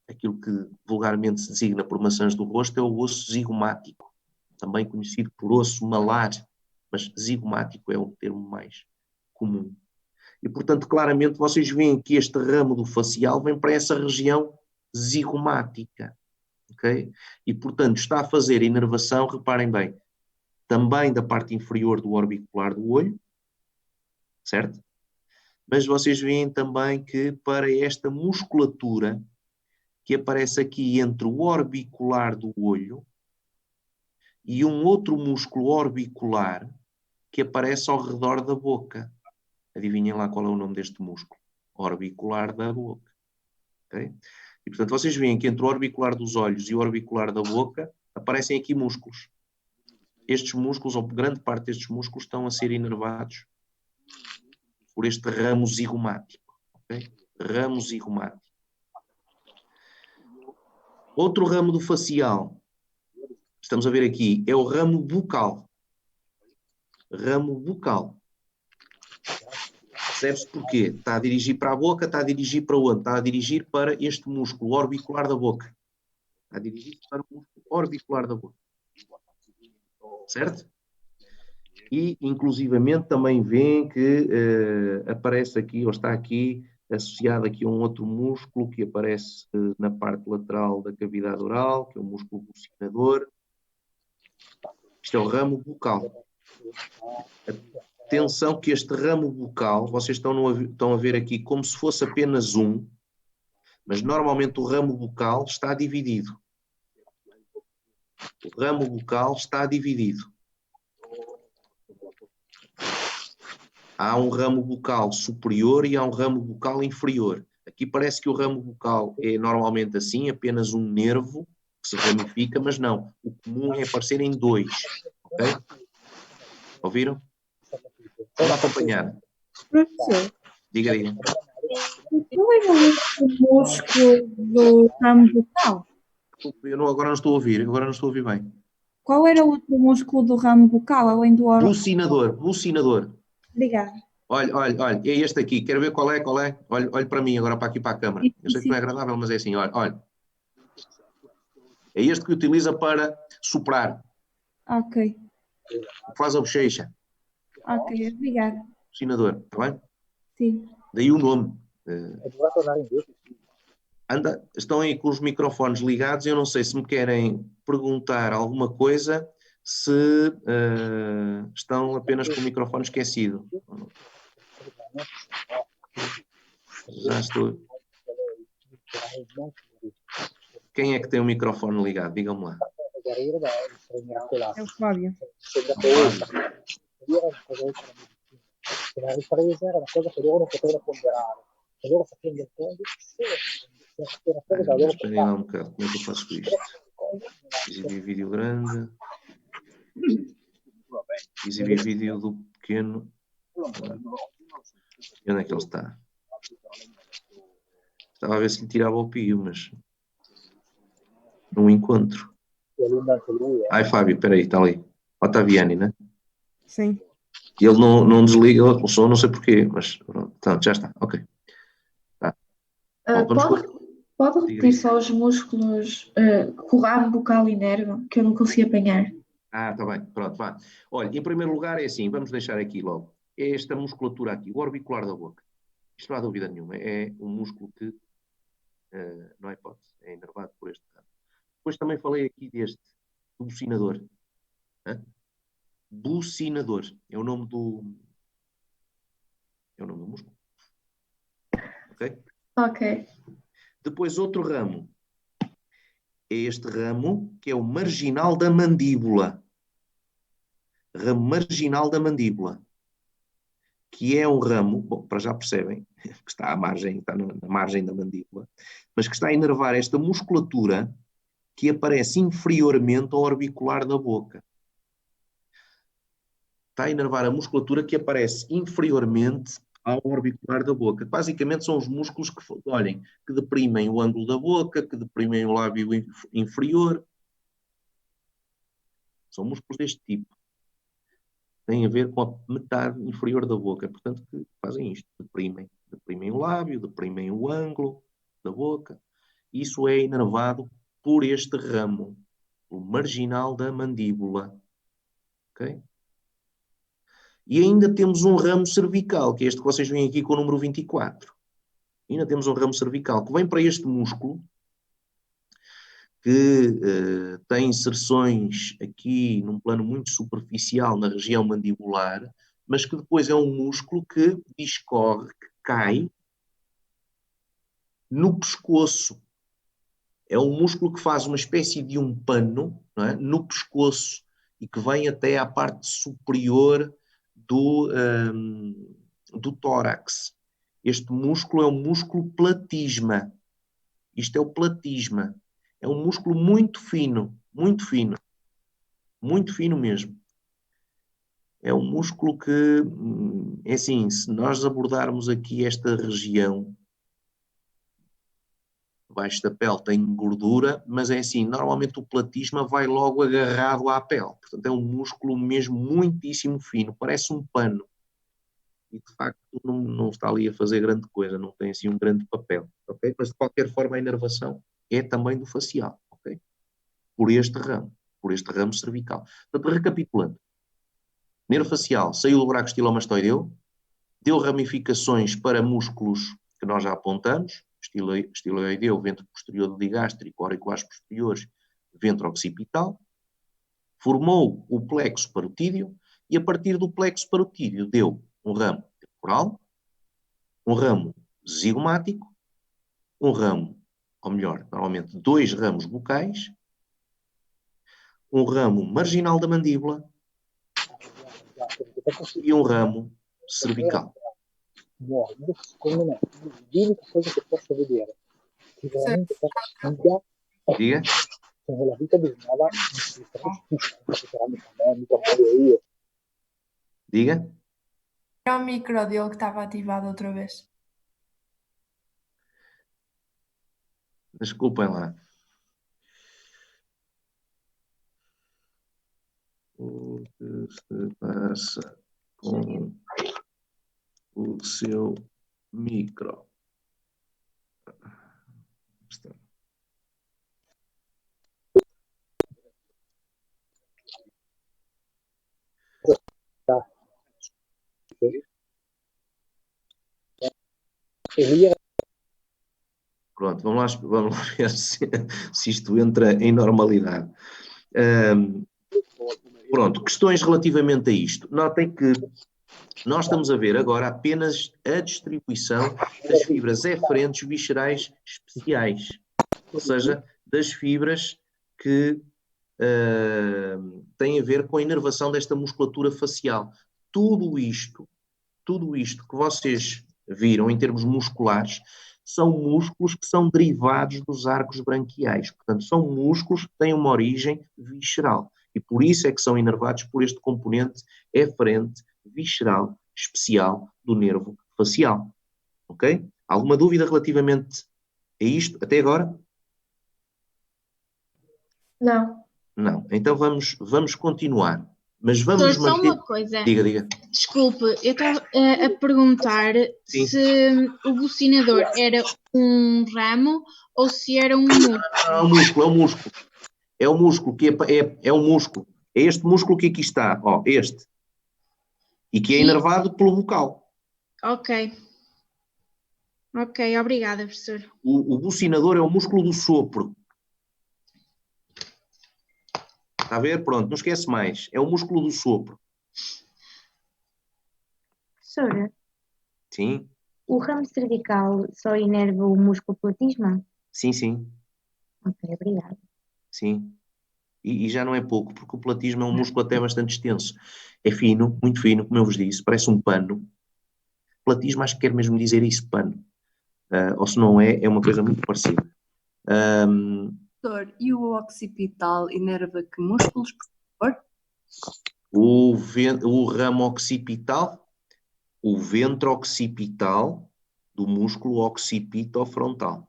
aquilo que vulgarmente se designa por maçãs do rosto é o osso zigomático, também conhecido por osso malar, mas zigomático é o termo mais comum. E, portanto, claramente vocês veem que este ramo do facial vem para essa região zigomática. Okay? E, portanto, está a fazer a inervação, reparem bem, também da parte inferior do orbicular do olho, certo? Mas vocês veem também que para esta musculatura que aparece aqui entre o orbicular do olho e um outro músculo orbicular que aparece ao redor da boca. Adivinhem lá qual é o nome deste músculo? Orbicular da boca. Okay? E, portanto, vocês veem que entre o orbicular dos olhos e o orbicular da boca aparecem aqui músculos. Estes músculos, ou grande parte destes músculos, estão a ser inervados por este ramo zigomático. Okay? Ramo zigomático. Outro ramo do facial, estamos a ver aqui, é o ramo bucal. Ramo bucal. Percebe-se porquê? Está a dirigir para a boca, está a dirigir para onde? Está a dirigir para este músculo orbicular da boca. Está a dirigir para o músculo orbicular da boca. Certo? E, inclusivamente, também veem que aparece aqui, ou está aqui, associado aqui a um outro músculo que aparece na parte lateral da cavidade oral, que é o músculo bucinador. Isto é o ramo bucal. Atenção que este ramo bucal, vocês estão a ver aqui como se fosse apenas um, mas normalmente o ramo bucal está dividido. O ramo bucal está dividido. Há um ramo bucal superior e há um ramo bucal inferior. Aqui parece que o ramo bucal é normalmente assim, apenas um nervo que se ramifica, mas não. O comum é aparecer em dois. Ok? Ouviram? Vamos acompanhar. Professor, Diga, diga. qual era o outro músculo do ramo bucal? Agora não estou a ouvir. Agora não estou a ouvir bem. Qual era o outro músculo do ramo bucal, além do órgão? Bucinador. Bucinador. Obrigada. Olha, é este aqui. Quero ver qual é. Olhe para mim, agora para aqui para a câmara. Eu sei que não é agradável, mas é assim, olha. É este que utiliza para soprar. Ok. Faz a bochecha. Ok, obrigada. Bucinador, está bem? Sim. Daí o nome. Estão aí com os microfones ligados. Eu não sei se me querem perguntar alguma coisa, se estão apenas com o microfone esquecido. Já estou. Quem é que tem o microfone ligado? Digam-me lá. É o Fábio. La ripresa era una cosa che loro non potevano ponderare. Se loro facevano del fondo, esperem lá um bocado. Como é que eu faço isto? Exibir vídeo grande. Exibir vídeo do pequeno. E onde é que ele está? Estava a ver se lhe tirava o pio, mas não encontro. Ai, Fábio, espera aí, está ali. Ottaviani, né? Sim. Ele não desliga o som, não sei porquê, mas pronto, já está, ok. Tá. Pode repetir só os músculos que o ramo bucal inerva, que eu não consegui apanhar? Está bem, pronto, vá. Olha, em primeiro lugar é assim, vamos deixar aqui logo. É esta musculatura aqui, o orbicular da boca. Isto não há dúvida nenhuma, é um músculo que, não há hipótese, é inervado por este ramo. Depois também falei aqui deste, do bucinador. Bucinador, é o nome do músculo. Ok? Ok. Depois outro ramo. É este ramo que é o marginal da mandíbula. Ramo marginal da mandíbula. Que é um ramo, bom, para já percebem, que está à margem, está na margem da mandíbula, mas que está a inervar esta musculatura que aparece inferiormente ao orbicular da boca. Está a inervar a musculatura que aparece inferiormente ao orbicular da boca. Basicamente são os músculos que, olhem, que deprimem o ângulo da boca, que deprimem o lábio inferior. São músculos deste tipo. Têm a ver com a metade inferior da boca. Portanto, que fazem isto, deprimem Deprimem o lábio, deprimem o ângulo da boca. Isso é inervado por este ramo, o marginal da mandíbula. Ok? E ainda temos um ramo cervical, que é este que vocês veem aqui com o número 24. Ainda temos um ramo cervical que vem para este músculo, que tem inserções aqui num plano muito superficial na região mandibular, mas que depois é um músculo que discorre, que cai no pescoço. É um músculo que faz uma espécie de um pano, não é? No pescoço e que vem até à parte superior do tórax. Este músculo é um músculo platisma. Isto é o platisma. É um músculo muito fino mesmo. É um músculo que, é assim, se nós abordarmos aqui esta região, baixo da pele tem gordura, mas é assim, normalmente o platisma vai logo agarrado à pele. Portanto, é um músculo mesmo muitíssimo fino, parece um pano. E, de facto, não está ali a fazer grande coisa, não tem assim um grande papel. Okay? Mas, de qualquer forma, a inervação é também do facial. Okay? Por este ramo cervical. Portanto, recapitulando. Nervo facial saiu do buraco estilomastoideu, deu ramificações para músculos que nós já apontamos, estiloideu, ventro posterior do digástrico, auriculares posteriores, ventro occipital, formou o plexo parotídeo e a partir do plexo parotídeo deu um ramo temporal, um ramo zigomático, um ramo, ou melhor, normalmente 2 ramos bucais, um ramo marginal da mandíbula e um ramo cervical. Muoiono, secondo me, l'unica cosa che posso vedere che veramente fa Diga? se nella vita bisognava mica muoio io. Diga? Era o micro dele que estava ativado outra vez. Desculpem lá. O que se passa com o seu micro? Pronto, vamos lá ver se isto entra em normalidade. Pronto, questões relativamente a isto. Notem que nós estamos a ver agora apenas a distribuição das fibras eferentes viscerais especiais, ou seja, das fibras que têm a ver com a inervação desta musculatura facial. Tudo isto que vocês viram em termos musculares são músculos que são derivados dos arcos branquiais. Portanto, são músculos que têm uma origem visceral. E por isso é que são inervados por este componente eferente visceral especial do nervo facial. Ok? Alguma dúvida relativamente a isto até agora? Não. Não. Então vamos continuar. Mas vamos Doutor, só manter... uma coisa. Diga. Desculpe, eu estava a perguntar Sim. se o bucinador era um ramo ou se era um músculo. É um músculo. É um músculo que é um músculo. É este músculo que aqui está, ó, este. E que é inervado pelo bucal. Ok. Ok, obrigada, professor. O bucinador é o músculo do sopro. Está a ver? Pronto, não esquece mais. É o músculo do sopro. Professora, Sim, o ramo cervical só inerva o músculo platisma? sim. Ok, obrigada. Sim. E já não é pouco, porque o platismo é um músculo até bastante extenso. É fino, muito fino, como eu vos disse, parece um pano. Platismo acho que quer mesmo dizer isso, pano. Ou se não é uma coisa muito parecida. Doutor, e o occipital inerva que músculos, por favor? O ramo occipital, o ventro occipital do músculo occipitofrontal.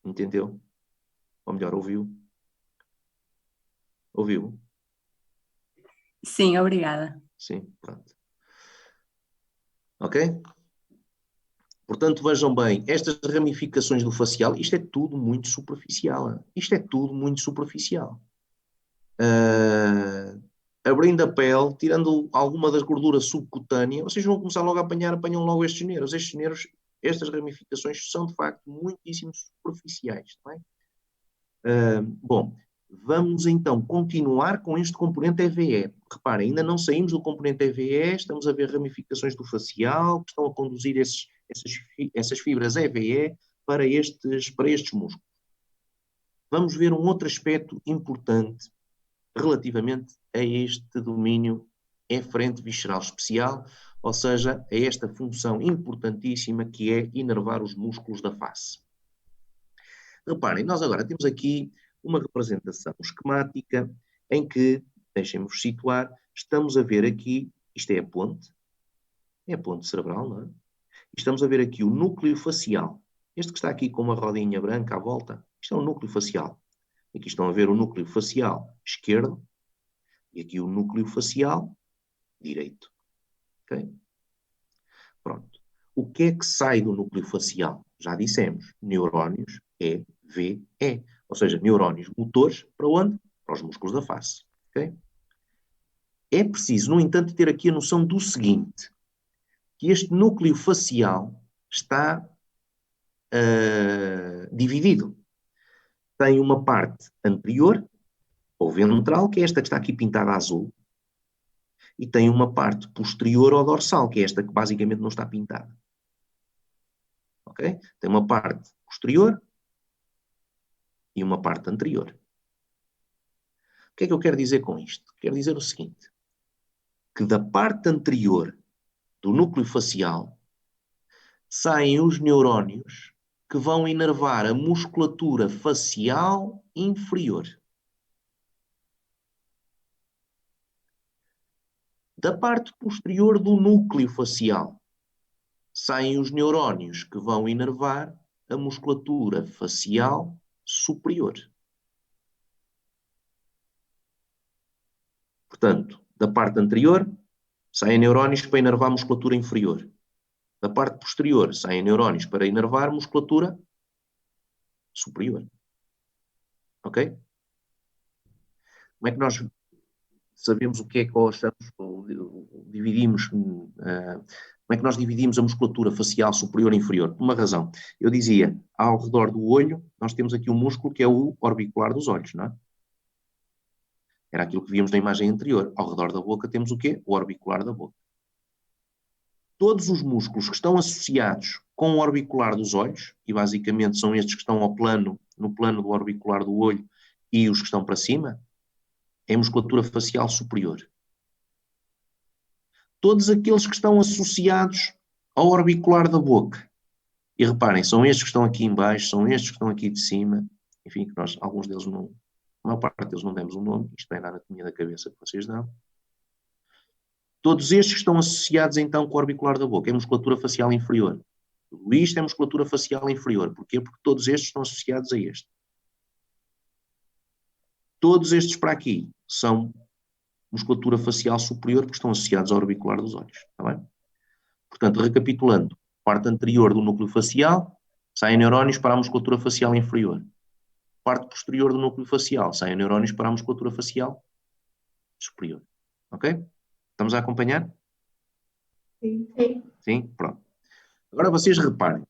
Entendeu? Ou melhor, ouviu? Ouviu? Sim, obrigada. Sim, pronto. Ok. Ok? Portanto, vejam bem, estas ramificações do facial, isto é tudo muito superficial. Isto é tudo muito superficial. Abrindo a pele, tirando alguma da gordura subcutânea, vocês vão começar logo a apanham logo estes nervos. Estes nervos, estas ramificações são de facto muitíssimo superficiais. Não é? Bom, vamos então continuar com este componente EVE. Reparem, ainda não saímos do componente EVE, estamos a ver ramificações do facial que estão a conduzir essas fibras EVE para estes músculos. Vamos ver um outro aspecto importante relativamente a este domínio eferente visceral especial, ou seja, a esta função importantíssima que é inervar os músculos da face. Reparem, nós agora temos aqui uma representação esquemática em que, deixem-me situar, estamos a ver aqui, isto é a ponte cerebral, não é? Estamos a ver aqui o núcleo facial. Este que está aqui com uma rodinha branca à volta, isto é o núcleo facial. Aqui estão a ver o núcleo facial esquerdo e aqui o núcleo facial direito. Okay? Pronto. O que é que sai do núcleo facial? Já dissemos, neurónios EVE, ou seja, neurónios motores para onde? Para os músculos da face. Okay? É preciso, no entanto, ter aqui a noção do seguinte, que este núcleo facial está dividido. Tem uma parte anterior, ou ventral, que é esta que está aqui pintada a azul, e tem uma parte posterior ou dorsal, que é esta que basicamente não está pintada. Ok? Tem uma parte posterior e uma parte anterior. O que é que eu quero dizer com isto? Quero dizer o seguinte, que da parte anterior do núcleo facial saem os neurónios que vão inervar a musculatura facial inferior. Da parte posterior do núcleo facial saem os neurónios que vão inervar a musculatura facial superior. Portanto, da parte anterior saem neurónios para inervar a musculatura inferior. Da parte posterior saem neurónios para inervar a musculatura superior. Ok? Como é que nós sabemos o que é que achamos, dividimos, como é que nós dividimos a musculatura facial superior e inferior? Por uma razão. Eu dizia, ao redor do olho, nós temos aqui um músculo que é o orbicular dos olhos, não é? Era aquilo que víamos na imagem anterior. Ao redor da boca temos o quê? O orbicular da boca. Todos os músculos que estão associados com o orbicular dos olhos, e basicamente são estes que estão no plano do orbicular do olho e os que estão para cima, é musculatura facial superior. Todos aqueles que estão associados ao orbicular da boca, e reparem, são estes que estão aqui em baixo, são estes que estão aqui de cima, enfim, que nós, alguns deles não, a maior parte deles não demos um nome, isto é na anatomia da cabeça que vocês dão. Todos estes que estão associados então com o orbicular da boca, é musculatura facial inferior. Tudo isto é musculatura facial inferior. Porquê? Porque todos estes estão associados a este. Todos estes para aqui são musculatura facial superior porque estão associados ao orbicular dos olhos. Está bem? Portanto, recapitulando, parte anterior do núcleo facial, saem neurónios para a musculatura facial inferior. Parte posterior do núcleo facial, saem neurónios para a musculatura facial superior. Ok? Estamos a acompanhar? Sim. Sim? Pronto. Agora vocês reparem.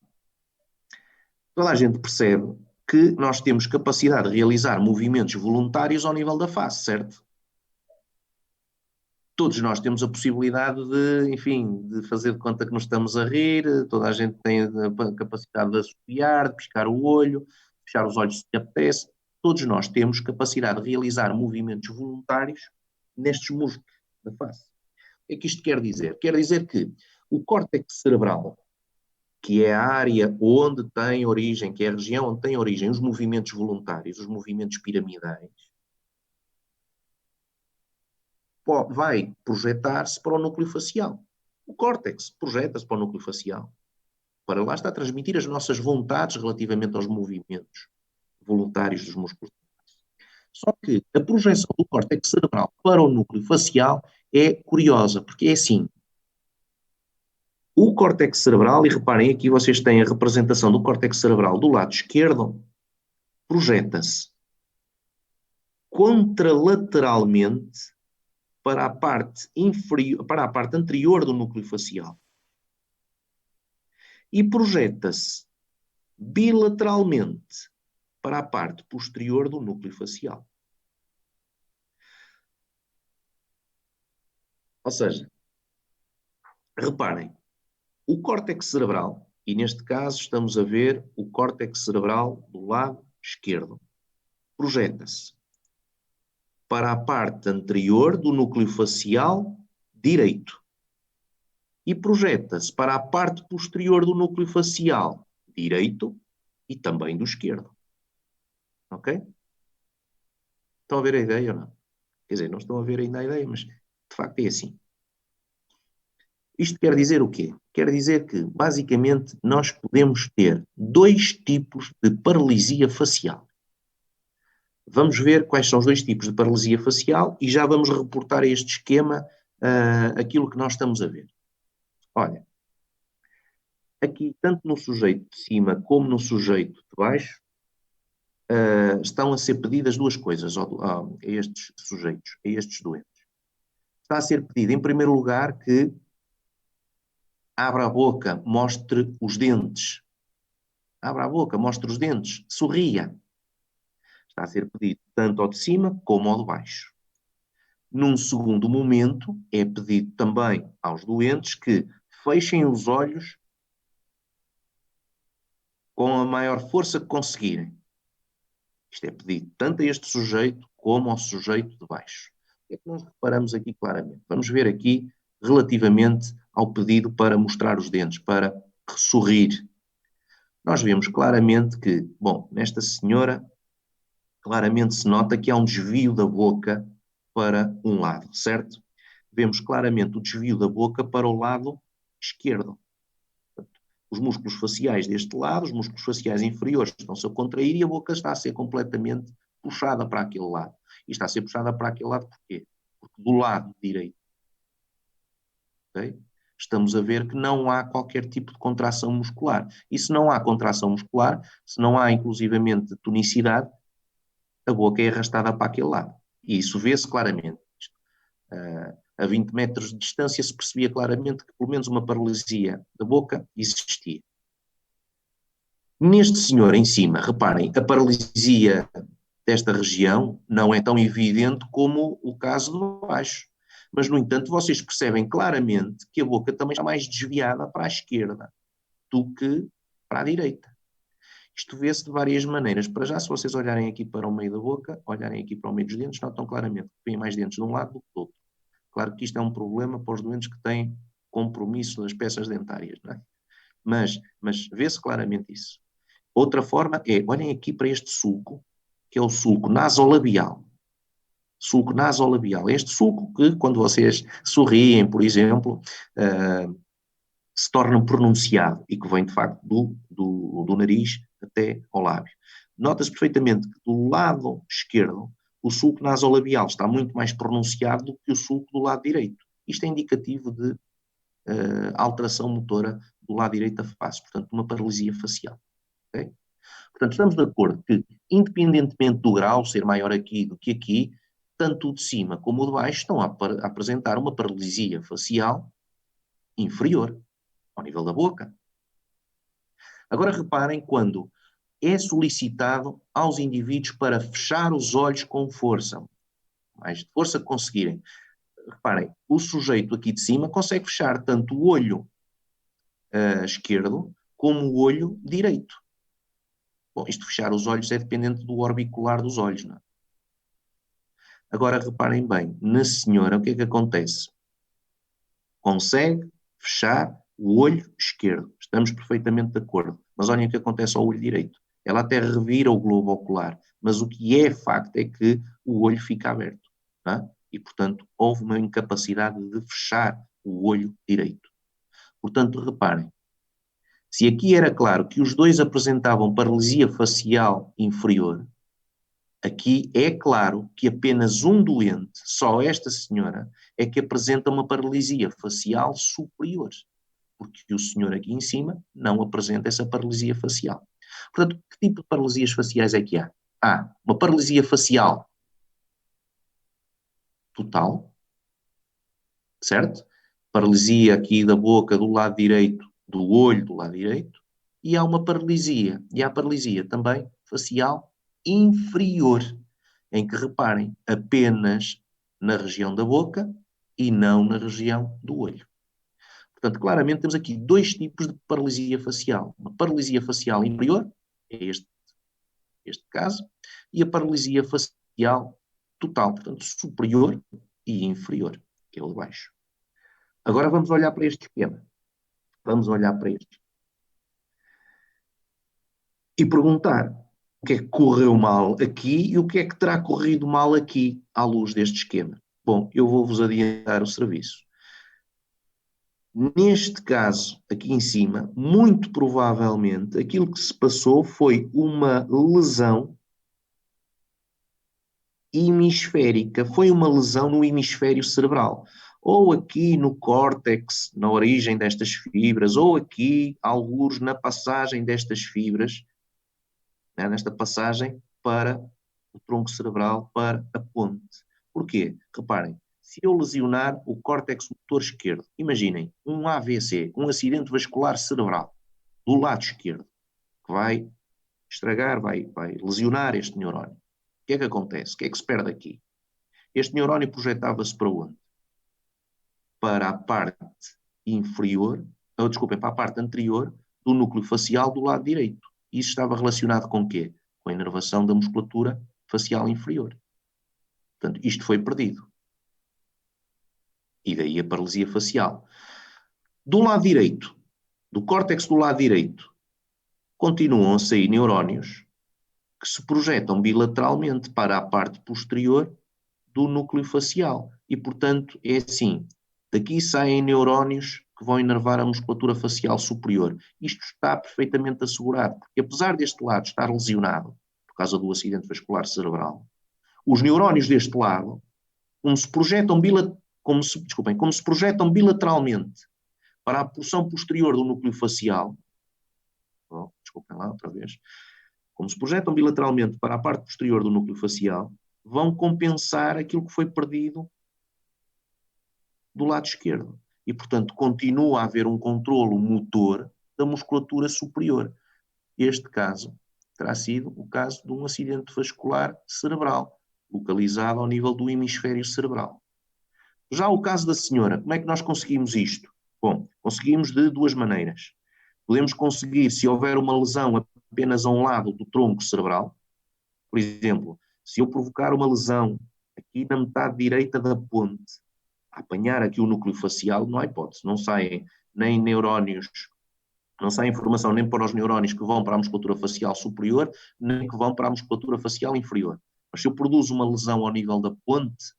Toda a gente percebe que nós temos capacidade de realizar movimentos voluntários ao nível da face, certo? Todos nós temos a possibilidade de, enfim, de fazer de conta que nos estamos a rir, toda a gente tem a capacidade de assobiar, de piscar o olho, fechar os olhos se apetece. Todos nós temos capacidade de realizar movimentos voluntários nestes músculos da face. O que é que isto quer dizer? Quer dizer que o córtex cerebral, que é a área onde tem origem, que é a região onde tem origem os movimentos voluntários, os movimentos piramidais, vai projetar-se para o núcleo facial. O córtex projeta-se para o núcleo facial. Para lá está a transmitir as nossas vontades relativamente aos movimentos voluntários dos músculos. Só que a projeção do córtex cerebral para o núcleo facial é curiosa, porque é assim. O córtex cerebral, e reparem aqui vocês têm a representação do córtex cerebral do lado esquerdo, projeta-se contralateralmente para a parte inferior, para a parte anterior do núcleo facial. E projeta-se bilateralmente para a parte posterior do núcleo facial. Ou seja, reparem, o córtex cerebral, e neste caso estamos a ver o córtex cerebral do lado esquerdo, projeta-se para a parte anterior do núcleo facial direito e projeta-se para a parte posterior do núcleo facial direito e também do esquerdo. Ok? Estão a ver a ideia ou não? Quer dizer, não estão a ver ainda a ideia, mas de facto é assim. Isto quer dizer o quê? Quer dizer que, basicamente, nós podemos ter dois tipos de paralisia facial. Vamos ver quais são os dois tipos de paralisia facial e já vamos reportar a este esquema aquilo que nós estamos a ver. Olha, aqui, tanto no sujeito de cima como no sujeito de baixo, estão a ser pedidas duas coisas a estes sujeitos, a estes doentes. Está a ser pedido, em primeiro lugar, que abra a boca, mostre os dentes. Abra a boca, mostre os dentes, sorria. Está a ser pedido tanto ao de cima como ao de baixo. Num segundo momento, é pedido também aos doentes que fechem os olhos com a maior força que conseguirem. Isto é pedido tanto a este sujeito como ao sujeito de baixo. O que é que nós reparamos aqui claramente? Vamos ver aqui relativamente ao pedido para mostrar os dentes, para sorrir. Nós vemos claramente que, bom, nesta senhora, claramente se nota que há um desvio da boca para um lado, certo? Vemos claramente o desvio da boca para o lado esquerdo. Os músculos faciais deste lado, os músculos faciais inferiores estão-se a contrair e a boca está a ser completamente puxada para aquele lado. E está a ser puxada para aquele lado porquê? Porque do lado direito, okay, estamos a ver que não há qualquer tipo de contração muscular. E se não há contração muscular, se não há inclusivamente tonicidade, a boca é arrastada para aquele lado. E isso vê-se claramente. A 20 metros de distância se percebia claramente que pelo menos uma paralisia da boca existia. Neste senhor em cima, reparem, a paralisia desta região não é tão evidente como o caso de baixo. Mas, no entanto, vocês percebem claramente que a boca também está mais desviada para a esquerda do que para a direita. Isto vê-se de várias maneiras. Para já, se vocês olharem aqui para o meio da boca, olharem aqui para o meio dos dentes, notam claramente que vêm mais dentes de um lado do que do outro. Claro que isto é um problema para os doentes que têm compromisso das peças dentárias, não é? Mas vê-se claramente isso. Outra forma é, olhem aqui para este sulco, que é o sulco nasolabial. Sulco nasolabial. Este sulco que, quando vocês sorriem, por exemplo, se torna pronunciado e que vem, de facto, do nariz até ao lábio. Nota-se perfeitamente que do lado esquerdo o sulco nasolabial está muito mais pronunciado do que o sulco do lado direito. Isto é indicativo de alteração motora do lado direito da face, portanto, uma paralisia facial. Okay? Portanto, estamos de acordo que, independentemente do grau ser maior aqui do que aqui, tanto o de cima como o de baixo estão a apresentar uma paralisia facial inferior ao nível da boca. Agora reparem quando é solicitado aos indivíduos para fechar os olhos com força, mais força que conseguirem. Reparem, o sujeito aqui de cima consegue fechar tanto o olho esquerdo como o olho direito. Bom, isto fechar os olhos é dependente do orbicular dos olhos, não é? Agora reparem bem, na senhora o que é que acontece? Consegue fechar o olho esquerdo, estamos perfeitamente de acordo, mas olhem o que acontece ao olho direito. Ela até revira o globo ocular, mas o que é facto é que o olho fica aberto, não é? E, portanto, houve uma incapacidade de fechar o olho direito. Portanto, reparem, se aqui era claro que os dois apresentavam paralisia facial inferior, aqui é claro que apenas um doente, só esta senhora, é que apresenta uma paralisia facial superior. porque o senhor aqui em cima não apresenta essa paralisia facial. Portanto, que tipo de paralisias faciais é que há? Há uma paralisia facial total, certo? Paralisia aqui da boca do lado direito, do olho do lado direito, e há uma paralisia, e há paralisia também facial inferior, em que reparem apenas na região da boca e não na região do olho. Portanto, claramente temos aqui dois tipos de paralisia facial. Uma paralisia facial inferior, é este caso, e a paralisia facial total, portanto, superior e inferior, que é o de baixo. Agora vamos olhar para este esquema. Vamos olhar para este. E perguntar o que é que correu mal aqui e o que é que terá corrido mal aqui à luz deste esquema. Bom, eu vou-vos adiantar o serviço. Neste caso, aqui em cima, muito provavelmente, aquilo que se passou foi uma lesão hemisférica, foi uma lesão no hemisfério cerebral, ou aqui no córtex, na origem destas fibras, ou aqui, algures na passagem destas fibras, né, nesta passagem para o tronco cerebral, para a ponte. Porquê? Reparem, se eu lesionar o córtex motor esquerdo, imaginem, um AVC, um acidente vascular cerebral, do lado esquerdo, que vai estragar, vai lesionar este neurónio. O que é que acontece? O que é que se perde aqui? Este neurónio projetava-se para onde? Para a parte inferior, desculpem, para a parte anterior do núcleo facial do lado direito. Isso estava relacionado com o quê? Com a inervação da musculatura facial inferior. Portanto, isto foi perdido. E daí a paralisia facial. Do lado direito, do córtex do lado direito, continuam a sair neurónios que se projetam bilateralmente para a parte posterior do núcleo facial. E, portanto, é assim, daqui saem neurónios que vão inervar a musculatura facial superior. Isto está perfeitamente assegurado, porque apesar deste lado estar lesionado, por causa do acidente vascular cerebral, os neurónios deste lado, como se projetam bilateralmente para a porção posterior do núcleo facial, desculpem lá outra vez, como se projetam bilateralmente para a parte posterior do núcleo facial, vão compensar aquilo que foi perdido do lado esquerdo. E, portanto, continua a haver um controlo motor da musculatura superior. Este caso terá sido o caso de um acidente vascular cerebral, localizado ao nível do hemisfério cerebral. Já o caso da senhora, como é que nós conseguimos isto? Bom, conseguimos de duas maneiras. Podemos conseguir, se houver uma lesão apenas a um lado do tronco cerebral, por exemplo, se eu provocar uma lesão aqui na metade direita da ponte, apanhar aqui o núcleo facial, não há hipótese, não saem nem neurónios, não sai informação nem para os neurónios que vão para a musculatura facial superior, nem que vão para a musculatura facial inferior. Mas se eu produzo uma lesão ao nível da ponte,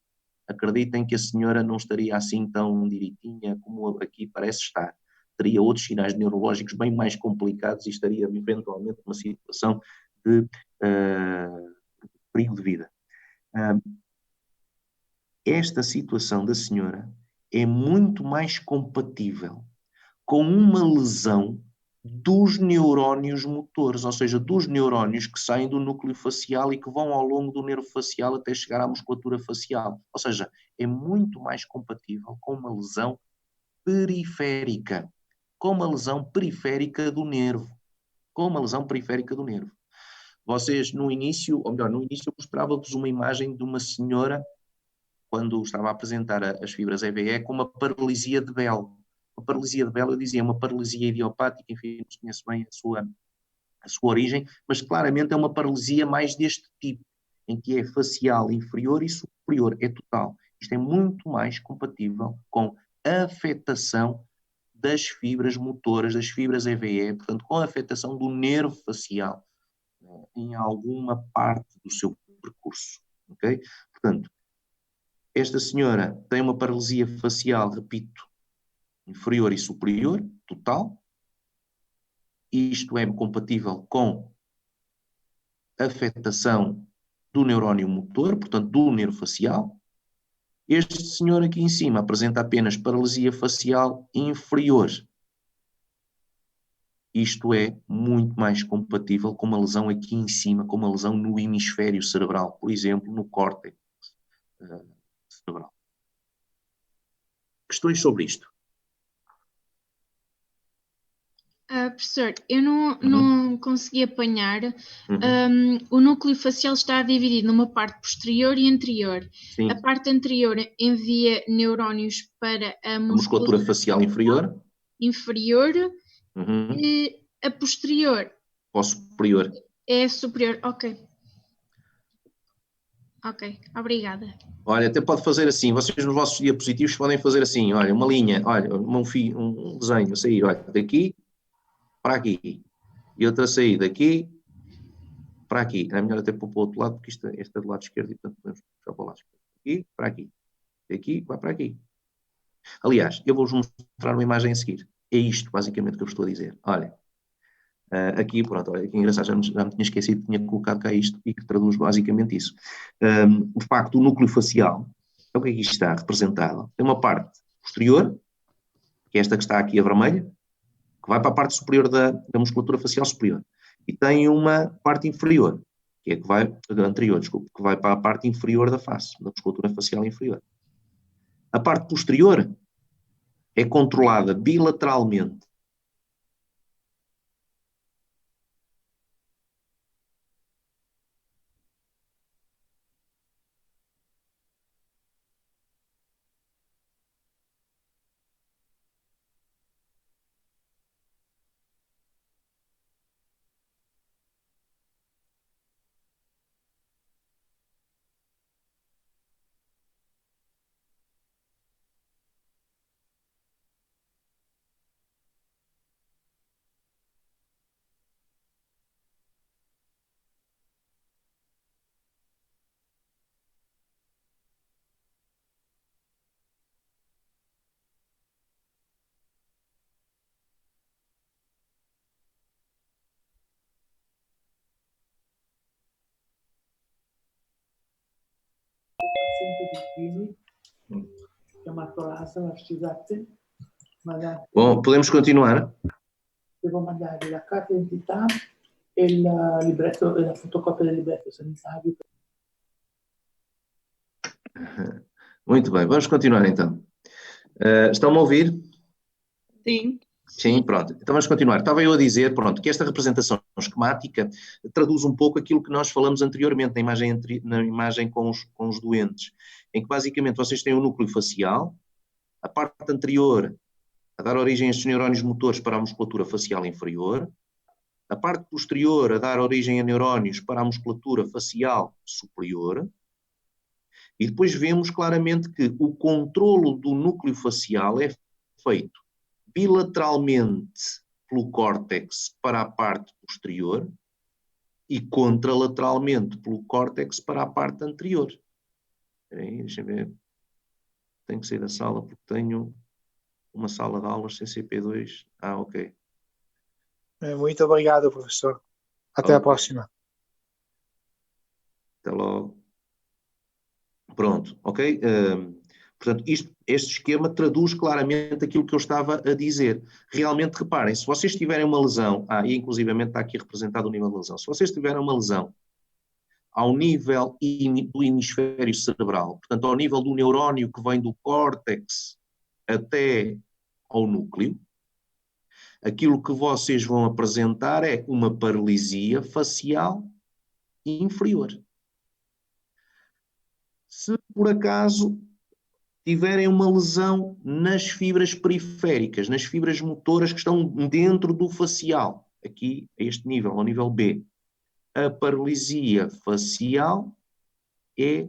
acreditem que a senhora não estaria assim tão direitinha como aqui parece estar. Teria outros sinais neurológicos bem mais complicados e estaria eventualmente numa situação de perigo de vida. Esta situação da senhora é muito mais compatível com uma lesão dos neurónios motores, ou seja, dos neurónios que saem do núcleo facial e que vão ao longo do nervo facial até chegar à musculatura facial. Ou seja, é muito mais compatível com uma lesão periférica, com uma lesão periférica do nervo. Com uma lesão periférica do nervo. Vocês, no início eu mostrava-vos uma imagem de uma senhora, quando estava a apresentar as fibras EVE, com uma paralisia de Bell. Uma paralisia de Bell, eu dizia, uma paralisia idiopática, enfim, não se conhece bem a sua origem, mas claramente é uma paralisia mais deste tipo, em que é facial inferior e superior, é total. Isto é muito mais compatível com a afetação das fibras motoras, das fibras EVE, portanto, com a afetação do nervo facial em alguma parte do seu percurso. Okay? Portanto, esta senhora tem uma paralisia facial, repito, inferior e superior, total. Isto é compatível com a afetação do neurónio motor, portanto, do nervo facial. Este senhor aqui em cima apresenta apenas paralisia facial inferior. isto é muito mais compatível com uma lesão aqui em cima, com uma lesão no hemisfério cerebral, por exemplo, no córtex cerebral. Questões sobre isto? Professor, eu não consegui apanhar. O núcleo facial está dividido numa parte posterior e anterior. Sim. A parte anterior envia neurónios para a musculatura facial inferior. E a posterior. Ou superior. É superior, ok. Ok, obrigada. Olha, até pode fazer assim, vocês nos vossos diapositivos podem fazer assim, olha, uma linha, olha, um desenho, sair, olha, daqui para aqui, e outra sair daqui para aqui. É melhor até pôr para o outro lado, porque este é do lado esquerdo e portanto podemos puxar para o lado esquerdo. Aqui, para aqui. Daqui, vai para aqui. Aliás, eu vou-vos mostrar uma imagem a seguir. É isto, basicamente, que eu vos estou a dizer. Olha, aqui, pronto, olha, que engraçado, já me tinha esquecido, tinha colocado cá isto e que traduz basicamente isso. De facto, o núcleo facial, é o que aqui está representado. Tem uma parte posterior, que é esta que está aqui a vermelha, que vai para a parte superior da musculatura facial superior. E tem uma parte inferior, que é que vai, anterior, desculpe, que vai para a parte inferior da face, da musculatura facial inferior. A parte posterior é controlada bilateralmente. Bom, podemos continuar? Devo mandare la carta d'identità e il libretto e la fotocopia del libretto sanitario. Muito bem, vamos continuar então. Estão-me a ouvir? Sim. Sim, pronto. Então vamos continuar. Estava eu a dizer, pronto, que esta representação esquemática traduz um pouco aquilo que nós falamos anteriormente na imagem com os doentes, em que basicamente vocês têm o núcleo facial, a parte anterior a dar origem a estes neurónios motores para a musculatura facial inferior, a parte posterior a dar origem a neurónios para a musculatura facial superior, e depois vemos claramente que o controlo do núcleo facial é feito bilateralmente pelo córtex para a parte posterior e contralateralmente pelo córtex para a parte anterior. Espera aí, deixa eu ver. Tenho que sair da sala porque tenho uma sala de aulas CCP2. Ok. Muito obrigado, professor. Até a próxima. Até logo. Pronto, ok? Portanto, este esquema traduz claramente aquilo que eu estava a dizer. Realmente, reparem, se vocês tiverem uma lesão, e inclusivamente está aqui representado o nível de lesão, se vocês tiverem uma lesão ao nível do hemisfério cerebral, portanto, ao nível do neurónio que vem do córtex até ao núcleo, aquilo que vocês vão apresentar é uma paralisia facial inferior. Se por acaso tiverem uma lesão nas fibras periféricas, nas fibras motoras que estão dentro do facial, aqui a este nível, ao nível B, a paralisia facial é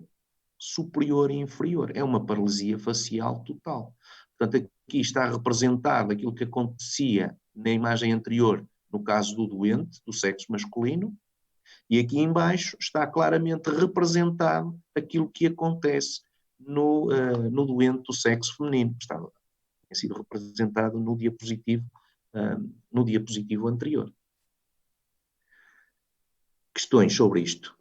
superior e inferior. É uma paralisia facial total. Portanto, aqui está representado aquilo que acontecia na imagem anterior, no caso do doente, do sexo masculino, e aqui em baixo está claramente representado aquilo que acontece no doente do sexo feminino, que tinha sido representado no diapositivo anterior. Questões sobre isto?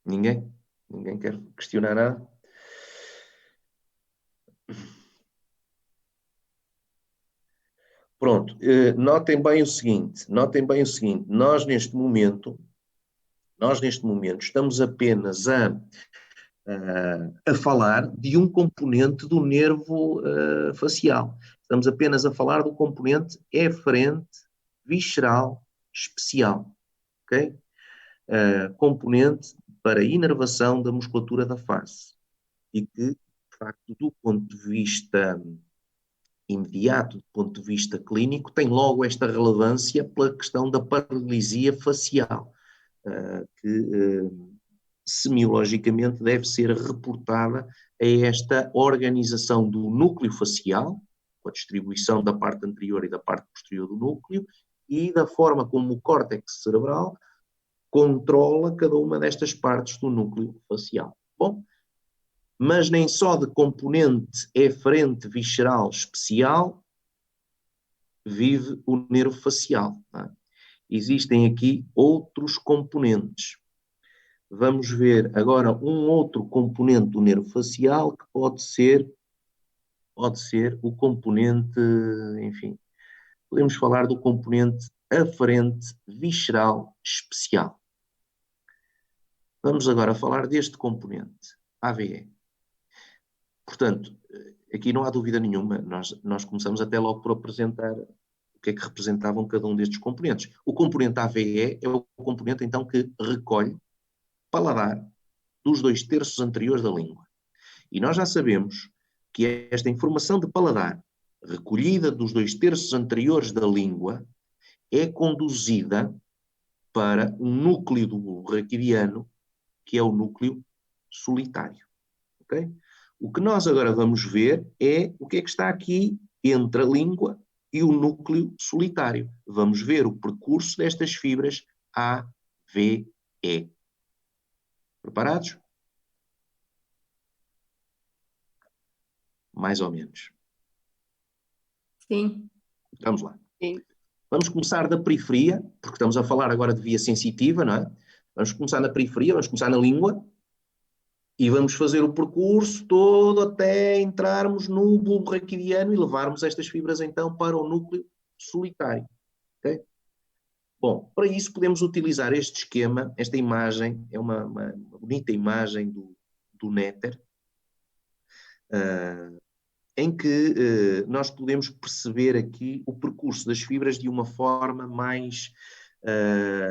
Ninguém? Ninguém quer questionar nada? Pronto, notem bem o seguinte, nós neste momento estamos apenas a falar de um componente do nervo facial. Estamos apenas a falar do componente eferente visceral especial, ok? Componente para inervação da musculatura da face e que, de facto, do ponto de vista imediato, do ponto de vista clínico, tem logo esta relevância pela questão da paralisia facial, que semiologicamente deve ser reportada a esta organização do núcleo facial, com a distribuição da parte anterior e da parte posterior do núcleo, e da forma como o córtex cerebral controla cada uma destas partes do núcleo facial. Bom, mas nem só de componente eferente visceral especial vive o nervo facial. Tá? Existem aqui outros componentes. Vamos ver agora um outro componente do nervo facial que pode ser o componente, enfim, podemos falar do componente aferente visceral especial. Vamos agora falar deste componente, AVE. Portanto, aqui não há dúvida nenhuma, nós começamos até logo por apresentar o que é que representavam cada um destes componentes. O componente AVE é o componente, então, que recolhe paladar dos 2/3 anteriores da língua. E nós já sabemos que esta informação de paladar, recolhida dos 2/3 anteriores da língua, é conduzida para um núcleo do bulbo raquidiano, que é o núcleo solitário. Okay? O que nós agora vamos ver é o que é que está aqui entre a língua e o núcleo solitário. Vamos ver o percurso destas fibras AVE. Preparados? Mais ou menos. Sim. Vamos lá. Sim. Vamos começar da periferia, porque estamos a falar agora de via sensitiva, não é? Vamos começar na periferia, vamos começar na língua e vamos fazer o percurso todo até entrarmos no bulbo raquidiano e levarmos estas fibras então para o núcleo solitário. Okay? Bom, para isso podemos utilizar este esquema, esta imagem, é uma bonita imagem do néter, em que nós podemos perceber aqui o percurso das fibras de uma forma mais,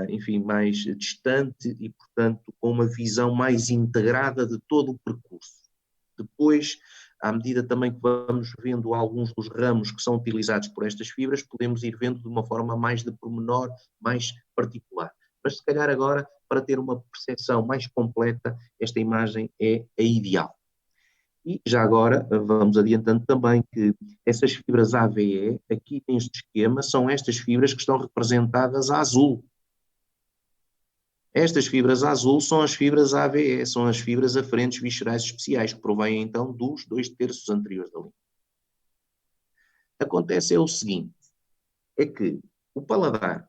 enfim, mais distante e, portanto, com uma visão mais integrada de todo o percurso. Depois, à medida também que vamos vendo alguns dos ramos que são utilizados por estas fibras, podemos ir vendo de uma forma mais de pormenor, mais particular. Mas, se calhar agora, para ter uma percepção mais completa, esta imagem é a ideal. E já agora vamos adiantando também que essas fibras AVE, aqui neste esquema, são estas fibras que estão representadas a azul. Estas fibras a azul são as fibras AVE, são as fibras aferentes viscerais especiais, que provêm então dos 2/3 anteriores da língua. Acontece o seguinte, é que o paladar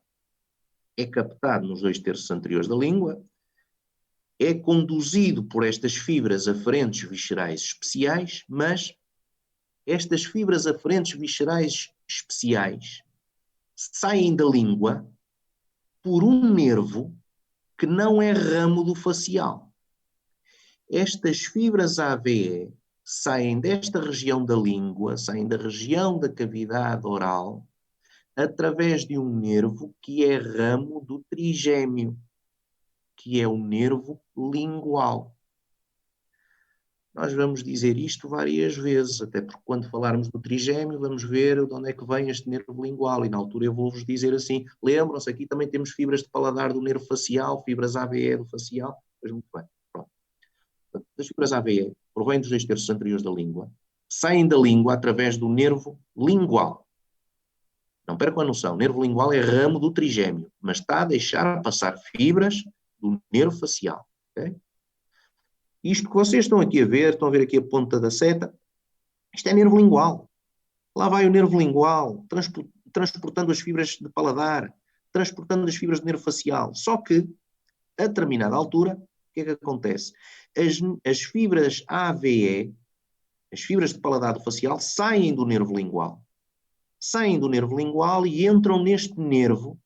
é captado nos 2/3 anteriores da língua, é conduzido por estas fibras aferentes viscerais especiais, mas estas fibras aferentes viscerais especiais saem da língua por um nervo que não é ramo do facial. Estas fibras AVE saem desta região da língua, saem da região da cavidade oral, através de um nervo que é ramo do trigêmeo, que é o nervo lingual. Nós vamos dizer isto várias vezes, até porque quando falarmos do trigêmeo, vamos ver de onde é que vem este nervo lingual, e na altura eu vou-vos dizer assim, lembram-se, aqui também temos fibras de paladar do nervo facial, fibras AVE do facial, pois muito bem, pronto. As fibras AVE provêm dos 2/3 anteriores da língua, saem da língua através do nervo lingual. Não percam a noção, o nervo lingual é ramo do trigêmeo, mas está a deixar passar fibras do nervo facial. Okay? Isto que vocês estão aqui a ver, estão a ver aqui a ponta da seta, isto é nervo lingual. Lá vai o nervo lingual, transportando as fibras de paladar, transportando as fibras do nervo facial. Só que, a determinada altura, o que é que acontece? As fibras AVE, as fibras de paladar do facial, saem do nervo lingual. saem do nervo lingual e entram neste nervo,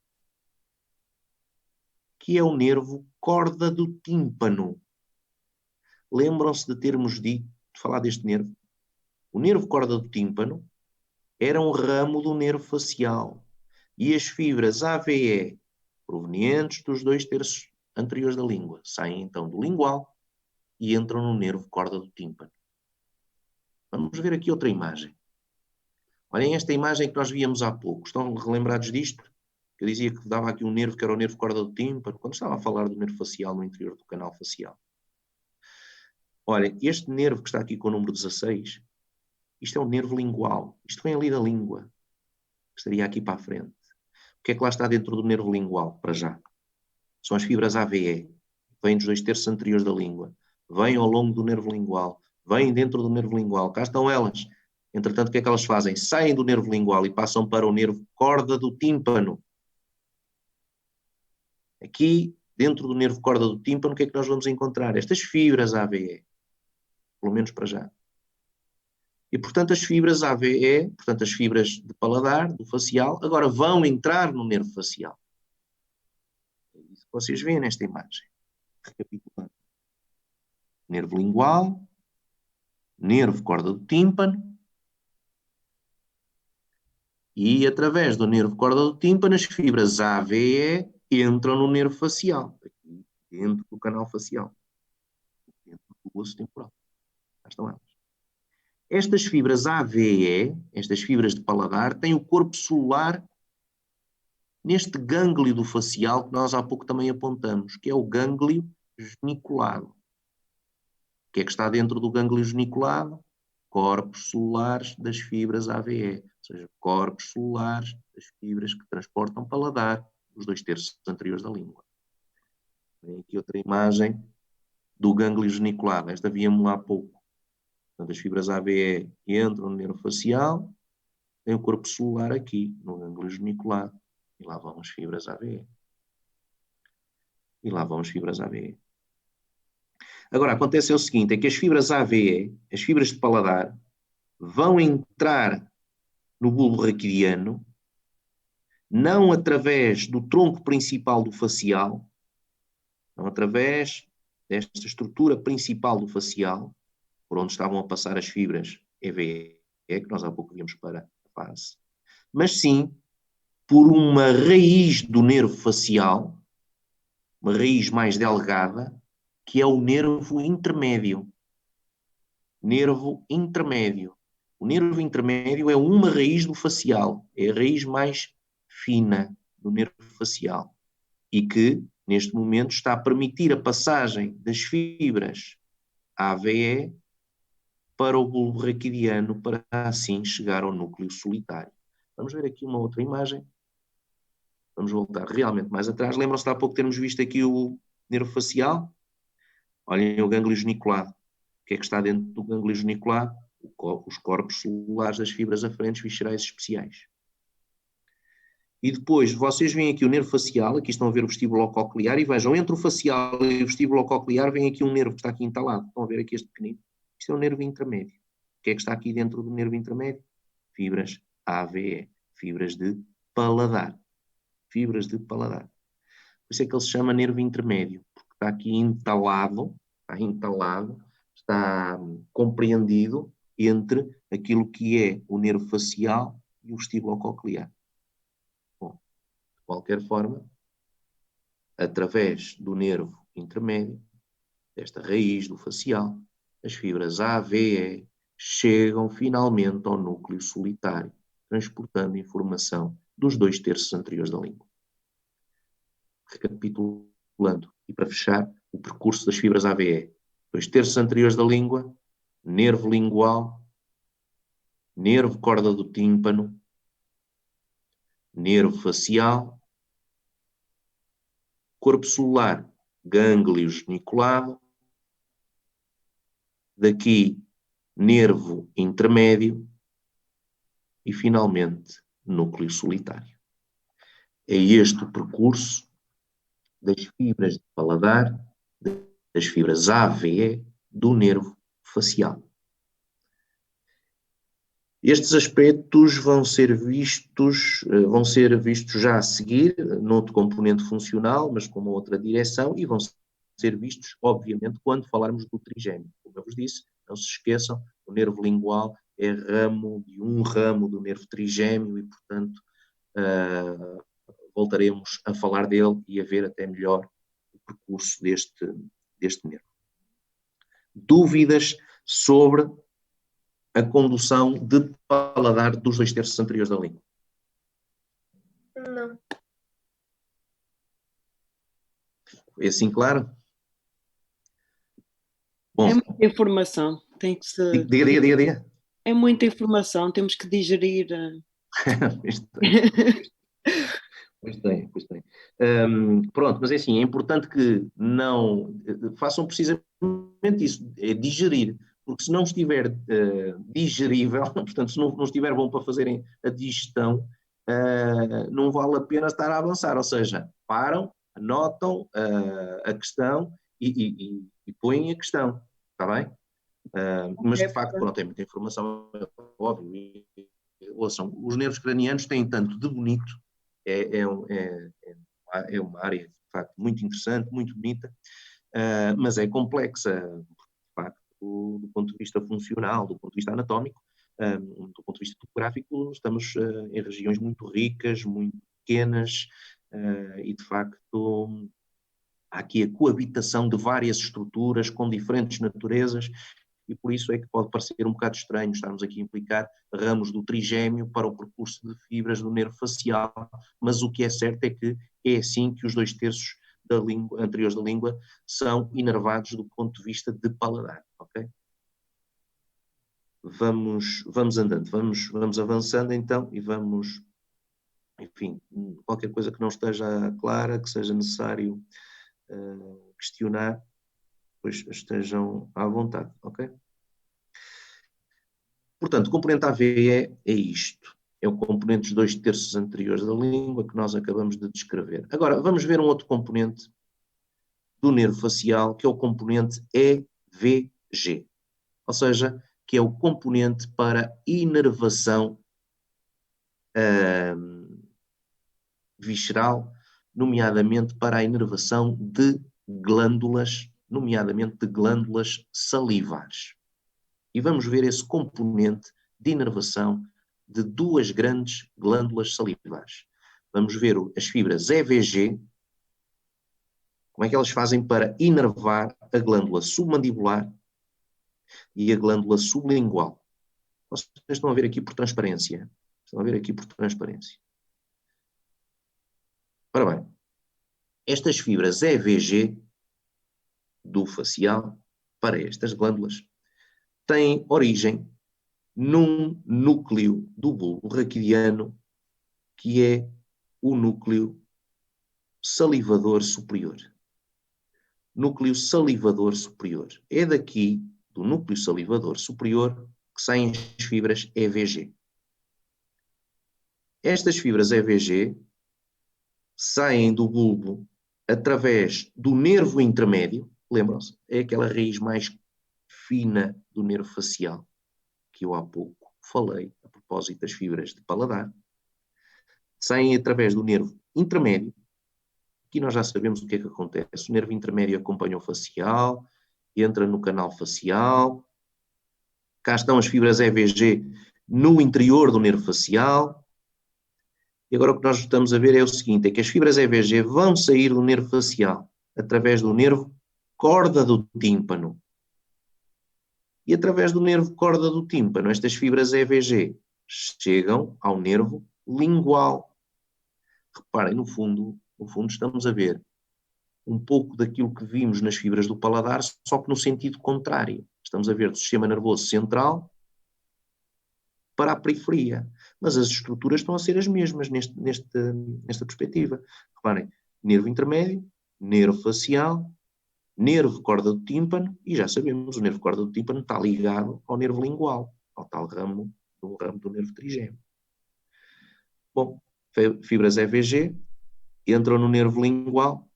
que é o nervo corda do tímpano. Lembram-se de termos dito, de falar deste nervo? O nervo corda do tímpano era um ramo do nervo facial. E as fibras AVE, provenientes dos 2/3 anteriores da língua, saem então do lingual e entram no nervo corda do tímpano. Vamos ver aqui outra imagem. Olhem esta imagem que nós víamos há pouco. Estão relembrados disto? Eu dizia que dava aqui um nervo que era o nervo corda do tímpano, quando estava a falar do nervo facial no interior do canal facial. Olha, este nervo que está aqui com o número 16, isto é um nervo lingual. Isto vem ali da língua. Estaria aqui para a frente. O que é que lá está dentro do nervo lingual, para já? São as fibras AVE. Vêm dos 2/3 anteriores da língua. Vêm ao longo do nervo lingual. Vêm dentro do nervo lingual. Cá estão elas. Entretanto, o que é que elas fazem? Saem do nervo lingual e passam para o nervo corda do tímpano. Aqui, dentro do nervo corda do tímpano, o que é que nós vamos encontrar? Estas fibras AVE. Pelo menos para já. E, portanto, as fibras AVE, portanto, as fibras de paladar, do facial, agora vão entrar no nervo facial. É isso que vocês veem nesta imagem. Recapitulando. Nervo lingual, nervo corda do tímpano, e, através do nervo corda do tímpano, as fibras AVE entram no nervo facial, aqui dentro do canal facial, dentro do osso temporal. Cá estão elas. Estas fibras AVE, estas fibras de paladar, têm o corpo celular neste gânglio do facial que nós há pouco também apontamos, que é o gânglio geniculado. O que é que está dentro do gânglio geniculado? Corpos celulares das fibras AVE, ou seja, corpos celulares das fibras que transportam paladar os 2/3 anteriores da língua. Tem aqui outra imagem do gânglio geniculado. Esta víamos lá há pouco. Portanto, as fibras AVE entram no nervo facial, tem o corpo celular aqui, no gânglio geniculado. E lá vão as fibras AVE. E lá vão as fibras AVE. Agora, acontece o seguinte, é que as fibras AVE, as fibras de paladar, vão entrar no bulbo raquidiano, não através do tronco principal do facial, não através desta estrutura principal do facial, por onde estavam a passar as fibras EVE, que nós há pouco vimos para a face, mas sim por uma raiz do nervo facial, uma raiz mais delgada, que é o nervo intermédio. Nervo intermédio. O nervo intermédio é uma raiz do facial, é a raiz mais fina do nervo facial e que, neste momento, está a permitir a passagem das fibras AVE para o bulbo raquidiano, para assim chegar ao núcleo solitário. Vamos ver aqui uma outra imagem. Vamos voltar realmente mais atrás. Lembram-se de há pouco termos visto aqui o nervo facial? Olhem o gânglio geniculado. O que é que está dentro do gânglio geniculado? Os corpos celulares das fibras aferentes viscerais especiais. E depois, vocês veem aqui o nervo facial, aqui estão a ver o vestíbulo coclear, e vejam, entre o facial e o vestíbulo coclear vem aqui um nervo que está aqui entalado. Estão a ver aqui este pequenino? Isto é o nervo intermédio. O que é que está aqui dentro do nervo intermédio? Fibras AVE, fibras de paladar. Fibras de paladar. Por isso é que ele se chama nervo intermédio, porque está aqui entalado, está compreendido entre aquilo que é o nervo facial e o vestíbulo coclear. Bom, de qualquer forma, através do nervo intermédio, desta raiz do facial, as fibras AVE chegam finalmente ao núcleo solitário, transportando informação dos 2/3 anteriores da língua. Recapitulando, e para fechar, o percurso das fibras AVE. 2/3 anteriores da língua, nervo lingual, nervo corda do tímpano, nervo facial, corpo celular, gânglio geniculado, daqui nervo intermédio e, finalmente, núcleo solitário. É este o percurso das fibras de paladar, das fibras AVE do nervo facial. Estes aspectos vão ser vistos já a seguir, noutro componente funcional, mas com uma outra direção, e vão ser vistos, obviamente, quando falarmos do trigêmeo. Como eu vos disse, não se esqueçam, o nervo lingual é ramo de um ramo do nervo trigêmeo e, portanto, voltaremos a falar dele e a ver até melhor o percurso deste nervo. Dúvidas sobre a condução de paladar dos 2/3 anteriores da língua? Não. É assim claro? Bom, É muita informação. Tem que se... diga. É muita informação, temos que digerir. Pois tem. Pronto, mas é assim, é importante que não façam precisamente isso, é digerir, porque se não estiver digerível, portanto, se não estiver bom para fazerem a digestão, não vale a pena estar a avançar, ou seja, param, anotam a questão e põem a questão, está bem? Mas de facto, pronto, tem muita informação, é óbvio. Ouçam, os nervos cranianos têm tanto de bonito, é uma área, de facto, muito interessante, muito bonita, mas é complexa, de facto, do ponto de vista funcional, do ponto de vista anatómico, do ponto de vista topográfico, estamos em regiões muito ricas, muito pequenas, e de facto há aqui a coabitação de várias estruturas com diferentes naturezas, e por isso é que pode parecer um bocado estranho estarmos aqui a implicar ramos do trigêmeo para o percurso de fibras do nervo facial, mas o que é certo é que é assim que os 2/3 anteriores da língua são inervados do ponto de vista de paladar, ok? Vamos andando, vamos avançando então e vamos, enfim, qualquer coisa que não esteja clara, que seja necessário questionar, pois estejam à vontade, ok? Portanto, o componente AVE é isto. É o componente dos 2/3 anteriores da língua que nós acabamos de descrever. Agora, vamos ver um outro componente do nervo facial, que é o componente EVG. Ou seja, que é o componente para inervação visceral, nomeadamente para a inervação de glândulas, nomeadamente de glândulas salivares. E vamos ver esse componente de inervação de duas grandes glândulas salivares. Vamos ver as fibras EVG, como é que elas fazem para inervar a glândula submandibular e a glândula sublingual. Vocês estão a ver aqui por transparência. Ora bem, estas fibras EVG do facial para estas glândulas têm origem num núcleo do bulbo raquidiano que é o núcleo salivador superior. Núcleo salivador superior. É daqui, do núcleo salivador superior, que saem as fibras EVG. Estas fibras EVG saem do bulbo através do nervo intermédio, lembram-se? É aquela raiz mais fina do nervo facial, que eu há pouco falei, a propósito das fibras de paladar. Saem através do nervo intermédio. Aqui nós já sabemos o que é que acontece. O nervo intermédio acompanha o facial, entra no canal facial. Cá estão as fibras EVG no interior do nervo facial. E agora o que nós estamos a ver é o seguinte, é que as fibras EVG vão sair do nervo facial através do nervo corda do tímpano. E através do nervo corda do tímpano, estas fibras EVG chegam ao nervo lingual. Reparem, no fundo estamos a ver um pouco daquilo que vimos nas fibras do paladar, só que no sentido contrário. Estamos a ver do sistema nervoso central para a periferia. Mas as estruturas estão a ser as mesmas nesta perspectiva. Reparem, nervo intermédio, nervo facial, nervo corda do tímpano, e já sabemos, o nervo corda do tímpano está ligado ao nervo lingual, ao tal ramo do nervo trigêmeo. Bom, fibras EVG entram no nervo lingual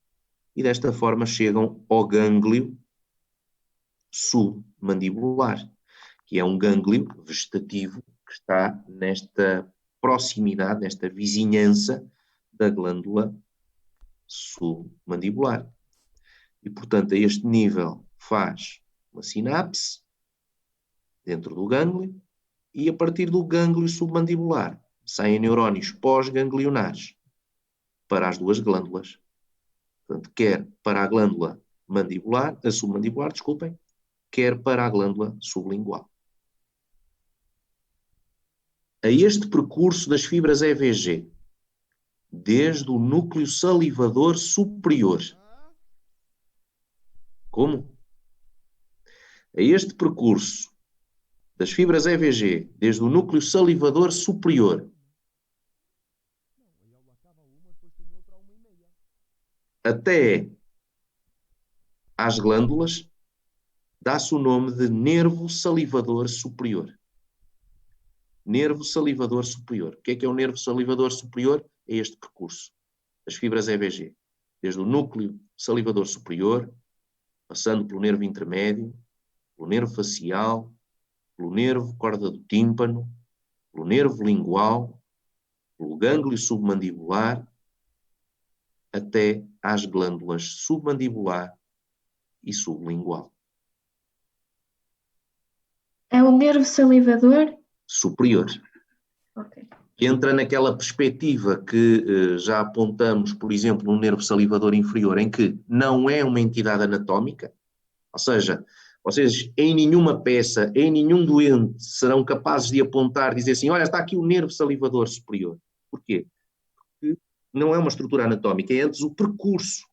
e desta forma chegam ao gânglio submandibular, que é um gânglio vegetativo que está nesta proximidade, nesta vizinhança da glândula submandibular. E, portanto, a este nível faz uma sinapse dentro do gânglio e a partir do gânglio submandibular saem neurónios pós-ganglionares para as duas glândulas. Portanto, quer para a glândula mandibular, a submandibular, desculpem, quer para a glândula sublingual. A este percurso das fibras EVG, desde o núcleo salivador superior. Como? A este percurso das fibras EVG, desde o núcleo salivador superior até às glândulas, dá-se o nome de nervo salivador superior. Nervo salivador superior. O que é o nervo salivador superior? É este percurso das fibras EVG, desde o núcleo salivador superior, passando pelo nervo intermédio, pelo nervo facial, pelo nervo corda do tímpano, pelo nervo lingual, pelo gânglio submandibular, até às glândulas submandibular e sublingual. É o nervo salivador? Superior. Ok. Entra naquela perspectiva que já apontamos, por exemplo, no nervo salivador inferior, em que não é uma entidade anatómica, ou seja, vocês em nenhuma peça, em nenhum doente, serão capazes de apontar, dizer assim, olha, está aqui o nervo salivador superior. Porquê? Porque não é uma estrutura anatómica, é antes o percurso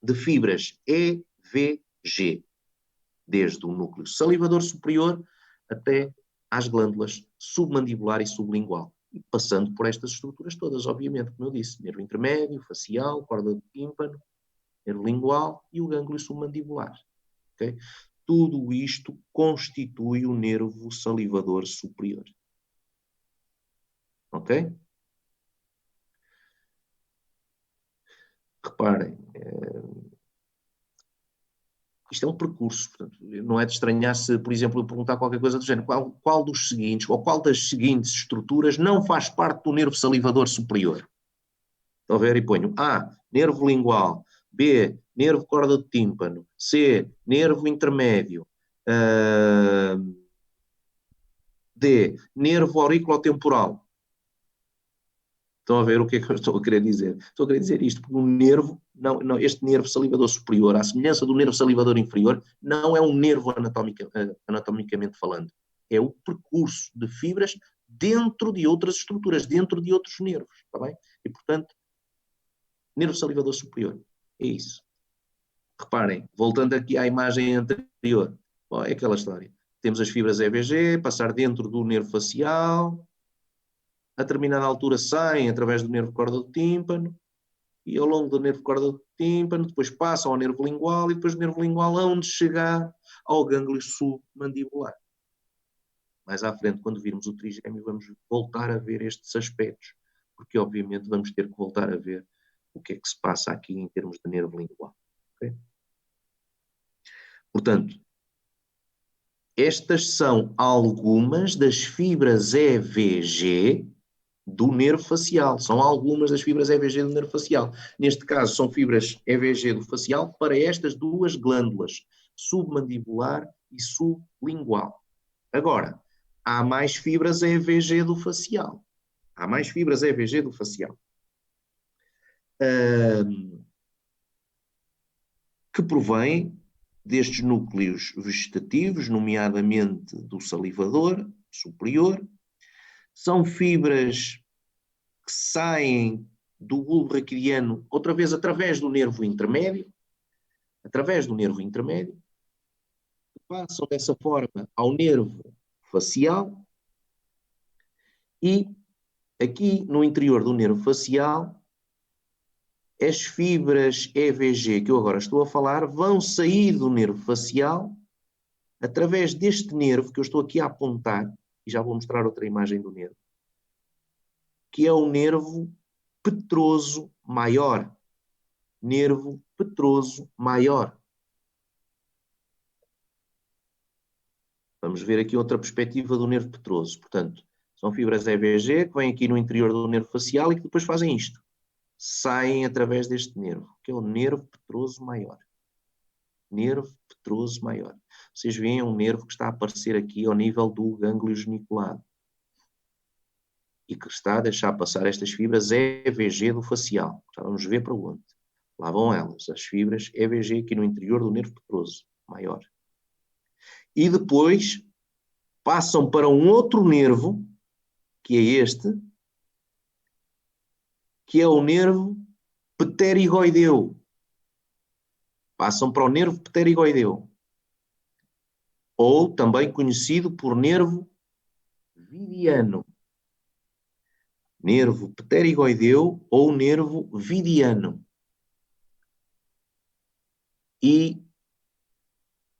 de fibras EVG, desde o núcleo salivador superior até às glândulas submandibular e sublingual, e passando por estas estruturas todas, obviamente, como eu disse, nervo intermédio, facial, corda do tímpano, nervo lingual e o gânglio submandibular. Okay? Tudo isto constitui o nervo salivador superior. Ok? Reparem, isto é um percurso, portanto, não é de estranhar se, por exemplo, eu perguntar qualquer coisa do género, qual dos seguintes, ou qual das seguintes estruturas não faz parte do nervo salivador superior? Estão a ver? E ponho A, nervo lingual, B, nervo corda do tímpano, C, nervo intermédio, D, nervo auriculotemporal. Estão a ver o que é que eu estou a querer dizer? Estou a querer dizer isto, porque o nervo, este nervo salivador superior, à semelhança do nervo salivador inferior, não é um nervo anatomicamente falando. É o percurso de fibras dentro de outras estruturas, dentro de outros nervos. Está bem? E, portanto, nervo salivador superior. É isso. Reparem, voltando aqui à imagem anterior. É aquela história. Temos as fibras EVG, passar dentro do nervo facial, a determinada altura saem através do nervo corda do tímpano, e ao longo do nervo corda do tímpano, depois passam ao nervo lingual, e depois do nervo lingual onde chegar ao gânglio submandibular. Mais à frente, quando virmos o trigêmeo, vamos voltar a ver estes aspectos, porque obviamente vamos ter que voltar a ver o que é que se passa aqui em termos de nervo lingual. Okay? Portanto, estas são algumas das fibras EVG do nervo facial. São algumas das fibras EVG do nervo facial. Neste caso, são fibras EVG do facial para estas duas glândulas, submandibular e sublingual. Agora, há mais fibras EVG do facial. Há mais fibras EVG do facial. Que provém destes núcleos vegetativos, nomeadamente do salivador superior. São fibras que saem do bulbo raquidiano, outra vez através do nervo intermédio, passam dessa forma ao nervo facial, e aqui no interior do nervo facial, as fibras EVG que eu agora estou a falar vão sair do nervo facial através deste nervo que eu estou aqui a apontar, e já vou mostrar outra imagem do nervo, que é o nervo petroso maior. Nervo petroso maior. Vamos ver aqui outra perspectiva do nervo petroso. Portanto, são fibras EVG que vêm aqui no interior do nervo facial e que depois fazem isto. Saem através deste nervo, que é o nervo petroso maior. Nervo petroso maior. Vocês veem um nervo que está a aparecer aqui ao nível do gânglio geniculado. E que está a deixar passar estas fibras EVG do facial. Já vamos ver para onde. Lá vão elas, as fibras EVG aqui no interior do nervo petroso maior. E depois passam para um outro nervo, que é este, que é o nervo pterigoideu. Passam para o nervo pterigoideu. Ou também conhecido por nervo vidiano. Nervo pterigoideu ou nervo vidiano. E,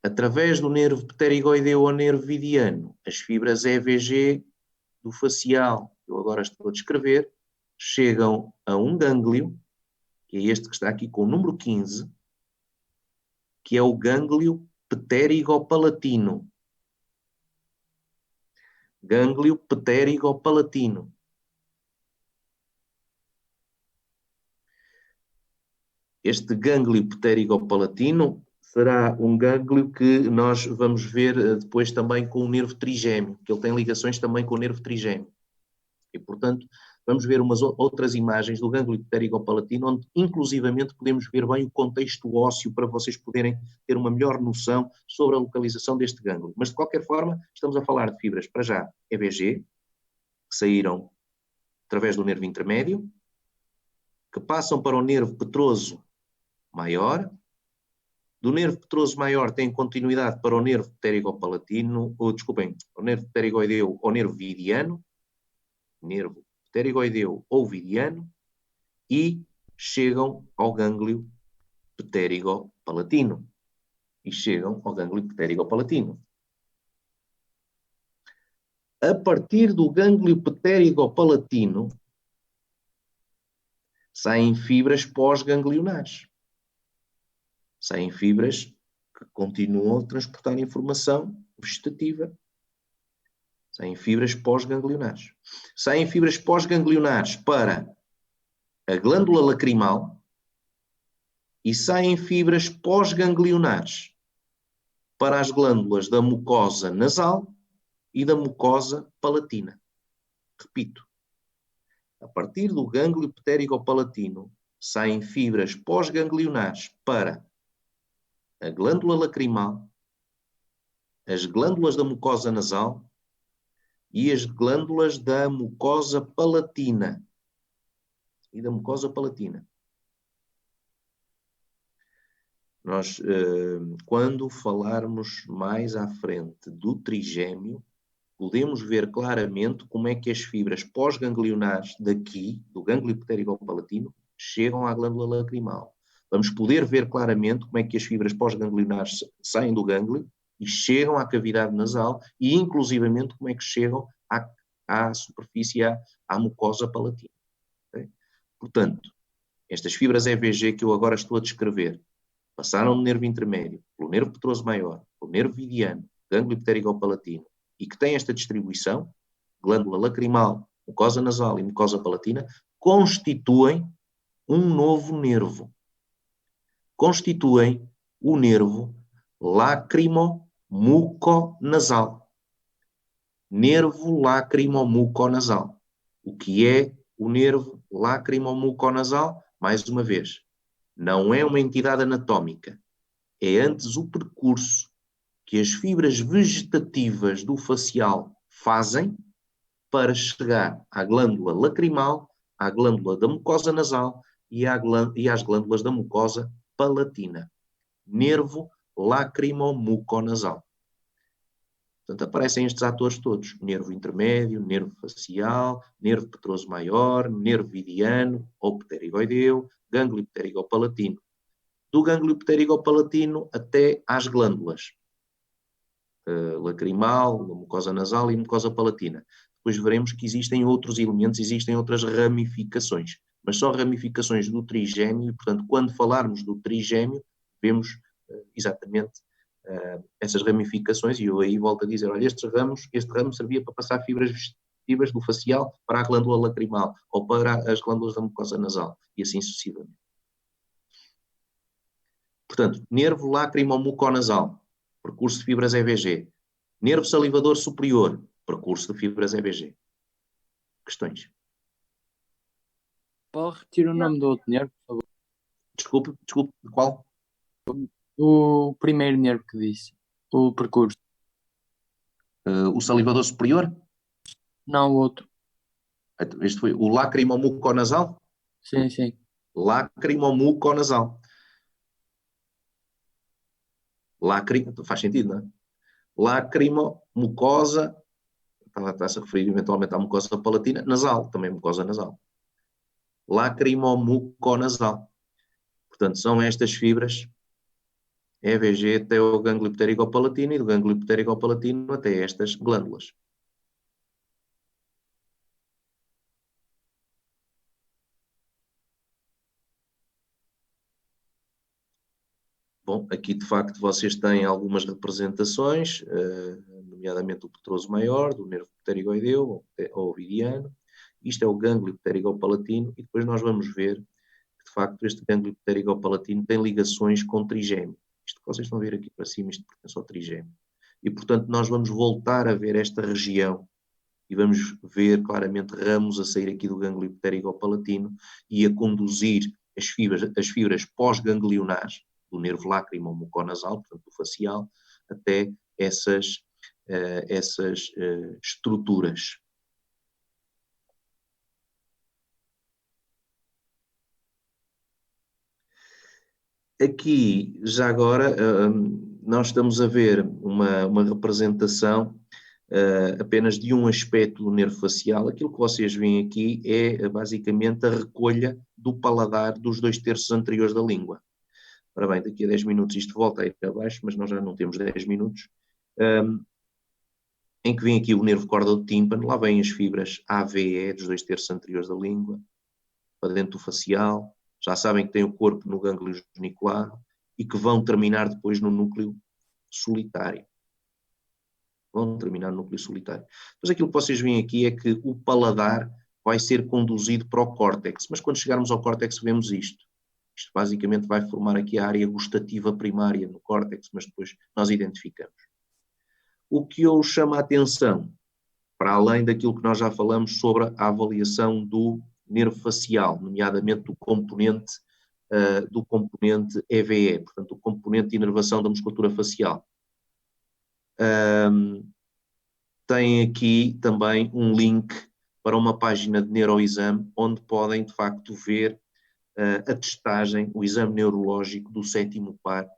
através do nervo pterigoideu ou nervo vidiano, as fibras EVG do facial, que eu agora estou a descrever, chegam a um gânglio, que é este que está aqui com o número 15, que é o gânglio pterigopalatino. Gânglio pterigopalatino. Este gânglio pterigopalatino será um gânglio que nós vamos ver depois também com o nervo trigêmeo, que ele tem ligações também com o nervo trigêmeo. E, portanto, vamos ver umas outras imagens do gânglio pterigopalatino, onde inclusivamente podemos ver bem o contexto ósseo para vocês poderem ter uma melhor noção sobre a localização deste gânglio. Mas, de qualquer forma, estamos a falar de fibras, para já, EVG, que saíram através do nervo intermédio, que passam para o nervo petroso maior. Do nervo petroso maior tem continuidade para o nervo pterigopalatino, ou desculpem, o nervo pterigoideu ou nervo vidiano, nervo pterigoideu ou vidiano, e chegam ao gânglio pterigopalatino. A partir do gânglio pterigopalatino, saem fibras pós-ganglionares. Saem fibras que continuam a transportar informação vegetativa. Saem fibras pós-ganglionares. Saem fibras pós-ganglionares para a glândula lacrimal e saem fibras pós-ganglionares para as glândulas da mucosa nasal e da mucosa palatina. Repito, a partir do gânglio pterigopalatino saem fibras pós-ganglionares para a glândula lacrimal, as glândulas da mucosa nasal e as glândulas da mucosa palatina. Nós, quando falarmos mais à frente do trigêmeo, podemos ver claramente como é que as fibras pós-ganglionares daqui, do gânglio pterigopalatino, chegam à glândula lacrimal. Vamos poder ver claramente como é que as fibras pós-ganglionares saem do gânglio e chegam à cavidade nasal e, inclusivamente, como é que chegam à superfície, à mucosa palatina. Okay? Portanto, estas fibras EVG que eu agora estou a descrever passaram no nervo intermédio, pelo nervo petroso maior, pelo nervo vidiano, gânglio pterigopalatino, e que têm esta distribuição, glândula lacrimal, mucosa nasal e mucosa palatina, constituem um novo nervo. Constituem o nervo lacrimo-muconasal. Nervo lacrimo-muconasal. O que é o nervo lacrimo-muconasal? Mais uma vez, não é uma entidade anatómica. É antes o percurso que as fibras vegetativas do facial fazem para chegar à glândula lacrimal, à glândula da mucosa nasal e às glândulas da mucosa palatina. Nervo lacrimo-muconasal. Portanto, aparecem estes atores todos. Nervo intermédio, nervo facial, nervo petroso maior, nervo vidiano ou pterigoideu, gânglio pterigopalatino. Do gânglio pterigopalatino até às glândulas lacrimal, mucosa nasal e mucosa palatina. Depois veremos que existem outros elementos, existem outras ramificações, mas só ramificações do trigêmeo, e, portanto, quando falarmos do trigêmeo, vemos exatamente essas ramificações, e eu aí volto a dizer, olha, este ramo servia para passar fibras vegetativas do facial para a glândula lacrimal, ou para as glândulas da mucosa nasal, e assim sucessivamente. Portanto, nervo lacrimo-muconasal, percurso de fibras EVG. Nervo salivador superior, percurso de fibras EVG. Questões? Pode repetir o nome do outro nervo, por favor? Desculpe, qual? O primeiro nervo que disse, o percurso. O salivador superior? Não, o outro. Este foi o lacrimo-muconasal? Sim, sim. Lacrimo-muconasal. Faz sentido, não é? Lácrimo, mucosa, está-se a referir eventualmente à mucosa palatina, nasal, também mucosa nasal. Lacrimo-muconasal. Portanto, são estas fibras EVG até o gânglio pterigopalatino e do gânglio pterigopalatino até estas glândulas. Bom, aqui de facto vocês têm algumas representações, nomeadamente o petroso maior, do nervo pterigoideu ou ovidiano. Isto é o gânglio pterigopalatino e depois nós vamos ver que de facto este gânglio pterigopalatino tem ligações com trigêmeo. Isto que vocês estão a ver aqui para cima, isto pertence ao trigêmeo. E portanto nós vamos voltar a ver esta região e vamos ver claramente ramos a sair aqui do gânglio pterigopalatino e a conduzir as fibras pós-ganglionares, do nervo lácrimo-muconasal, portanto do facial, até essas estruturas. Aqui, já agora, nós estamos a ver uma representação apenas de um aspecto do nervo facial. Aquilo que vocês veem aqui é basicamente a recolha do paladar dos 2/3 anteriores da língua. Ora bem, daqui a 10 minutos isto volta a ir abaixo, mas nós já não temos 10 minutos. Em que vem aqui o nervo corda do tímpano, lá vêm as fibras AVE dos 2/3 anteriores da língua, para dentro do facial. Já sabem que tem o corpo no gânglio genicular e que vão terminar depois no núcleo solitário. Vão terminar no núcleo solitário. Mas aquilo que vocês veem aqui é que o paladar vai ser conduzido para o córtex. Mas quando chegarmos ao córtex vemos isto. Isto basicamente vai formar aqui a área gustativa primária no córtex, mas depois nós identificamos. O que eu chamo a atenção, para além daquilo que nós já falamos sobre a avaliação do nervo facial, nomeadamente do componente EVE, portanto, o componente de inervação da musculatura facial. Tem aqui também um link para uma página de neuroexame, onde podem, de facto, ver a testagem, o exame neurológico do 7º par,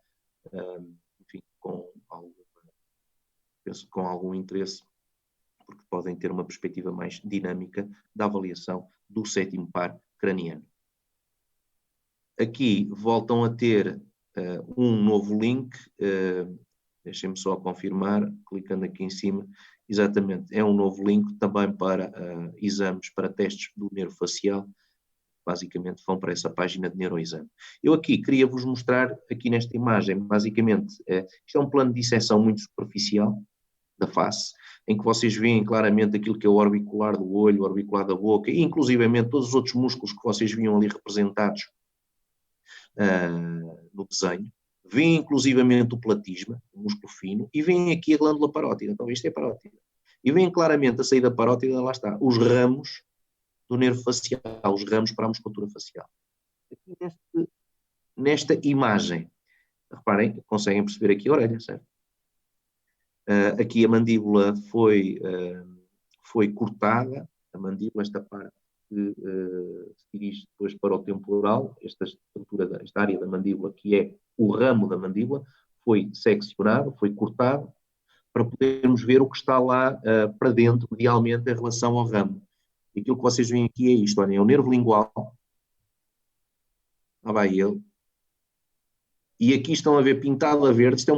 enfim, penso com algum interesse, porque podem ter uma perspectiva mais dinâmica da avaliação do 7º par craniano. Aqui voltam a ter um novo link, deixem-me só confirmar, clicando aqui em cima, exatamente, é um novo link também para exames, para testes do nervo facial, basicamente vão para essa página de neuroexame. Eu aqui queria vos mostrar, aqui nesta imagem, basicamente, isto é um plano de disseção muito superficial da face, em que vocês veem claramente aquilo que é o orbicular do olho, o orbicular da boca, e inclusivamente todos os outros músculos que vocês viam ali representados no desenho. Veem inclusivamente o platisma, o músculo fino, e veem aqui a glândula parótida. Então isto é parótida. E veem claramente a saída parótida, lá está, os ramos do nervo facial, os ramos para a musculatura facial. Aqui nesta imagem, reparem, conseguem perceber aqui a orelha, certo? Aqui a mandíbula foi cortada, a mandíbula, esta parte que se dirige depois para o temporal, esta estrutura, esta área da mandíbula, que é o ramo da mandíbula, foi seccionado, foi cortado, para podermos ver o que está lá para dentro, medialmente, em relação ao ramo. E aquilo que vocês veem aqui é isto, olhem, é o nervo lingual, lá vai ele, e aqui estão a ver pintado a verde, isto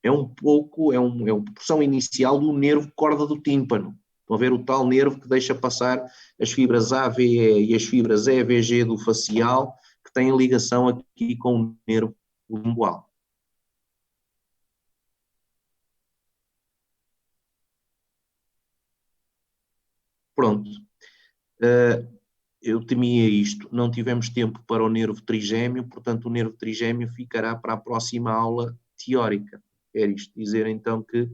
é uma porção inicial do nervo corda do tímpano. Estão a ver o tal nervo que deixa passar as fibras AVE e as fibras EVG do facial, que têm ligação aqui com o nervo lingual. Pronto. Eu temia isto. Não tivemos tempo para o nervo trigêmeo, portanto o nervo trigêmeo ficará para a próxima aula teórica. Quer isto dizer então que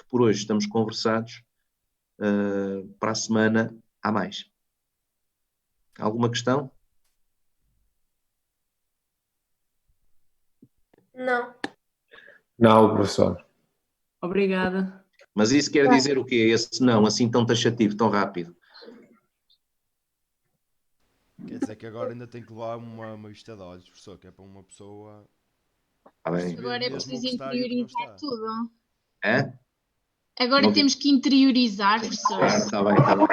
por hoje estamos conversados. Para a semana há mais. Alguma questão? Não. Não, professor. Obrigada. Mas isso quer dizer o quê? Esse não, assim tão taxativo, tão rápido? Quer dizer que agora ainda tem que levar uma vista de olhos, professor, que é para uma pessoa... bem. Agora é preciso interiorizar tudo. É? Agora Não temos que interiorizar, professor. Está bem, está bem.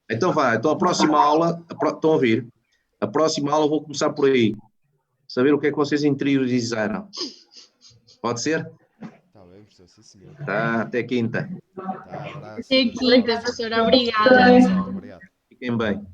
Então vá, então a próxima aula, estão a ouvir? A próxima aula vou começar por aí. Saber o que é que vocês interiorizaram. Pode ser? Está bem, professor, sim senhor. Tá, até quinta. Tá, abraço. Até quinta, professora. Obrigada. Obrigado. Fiquem bem.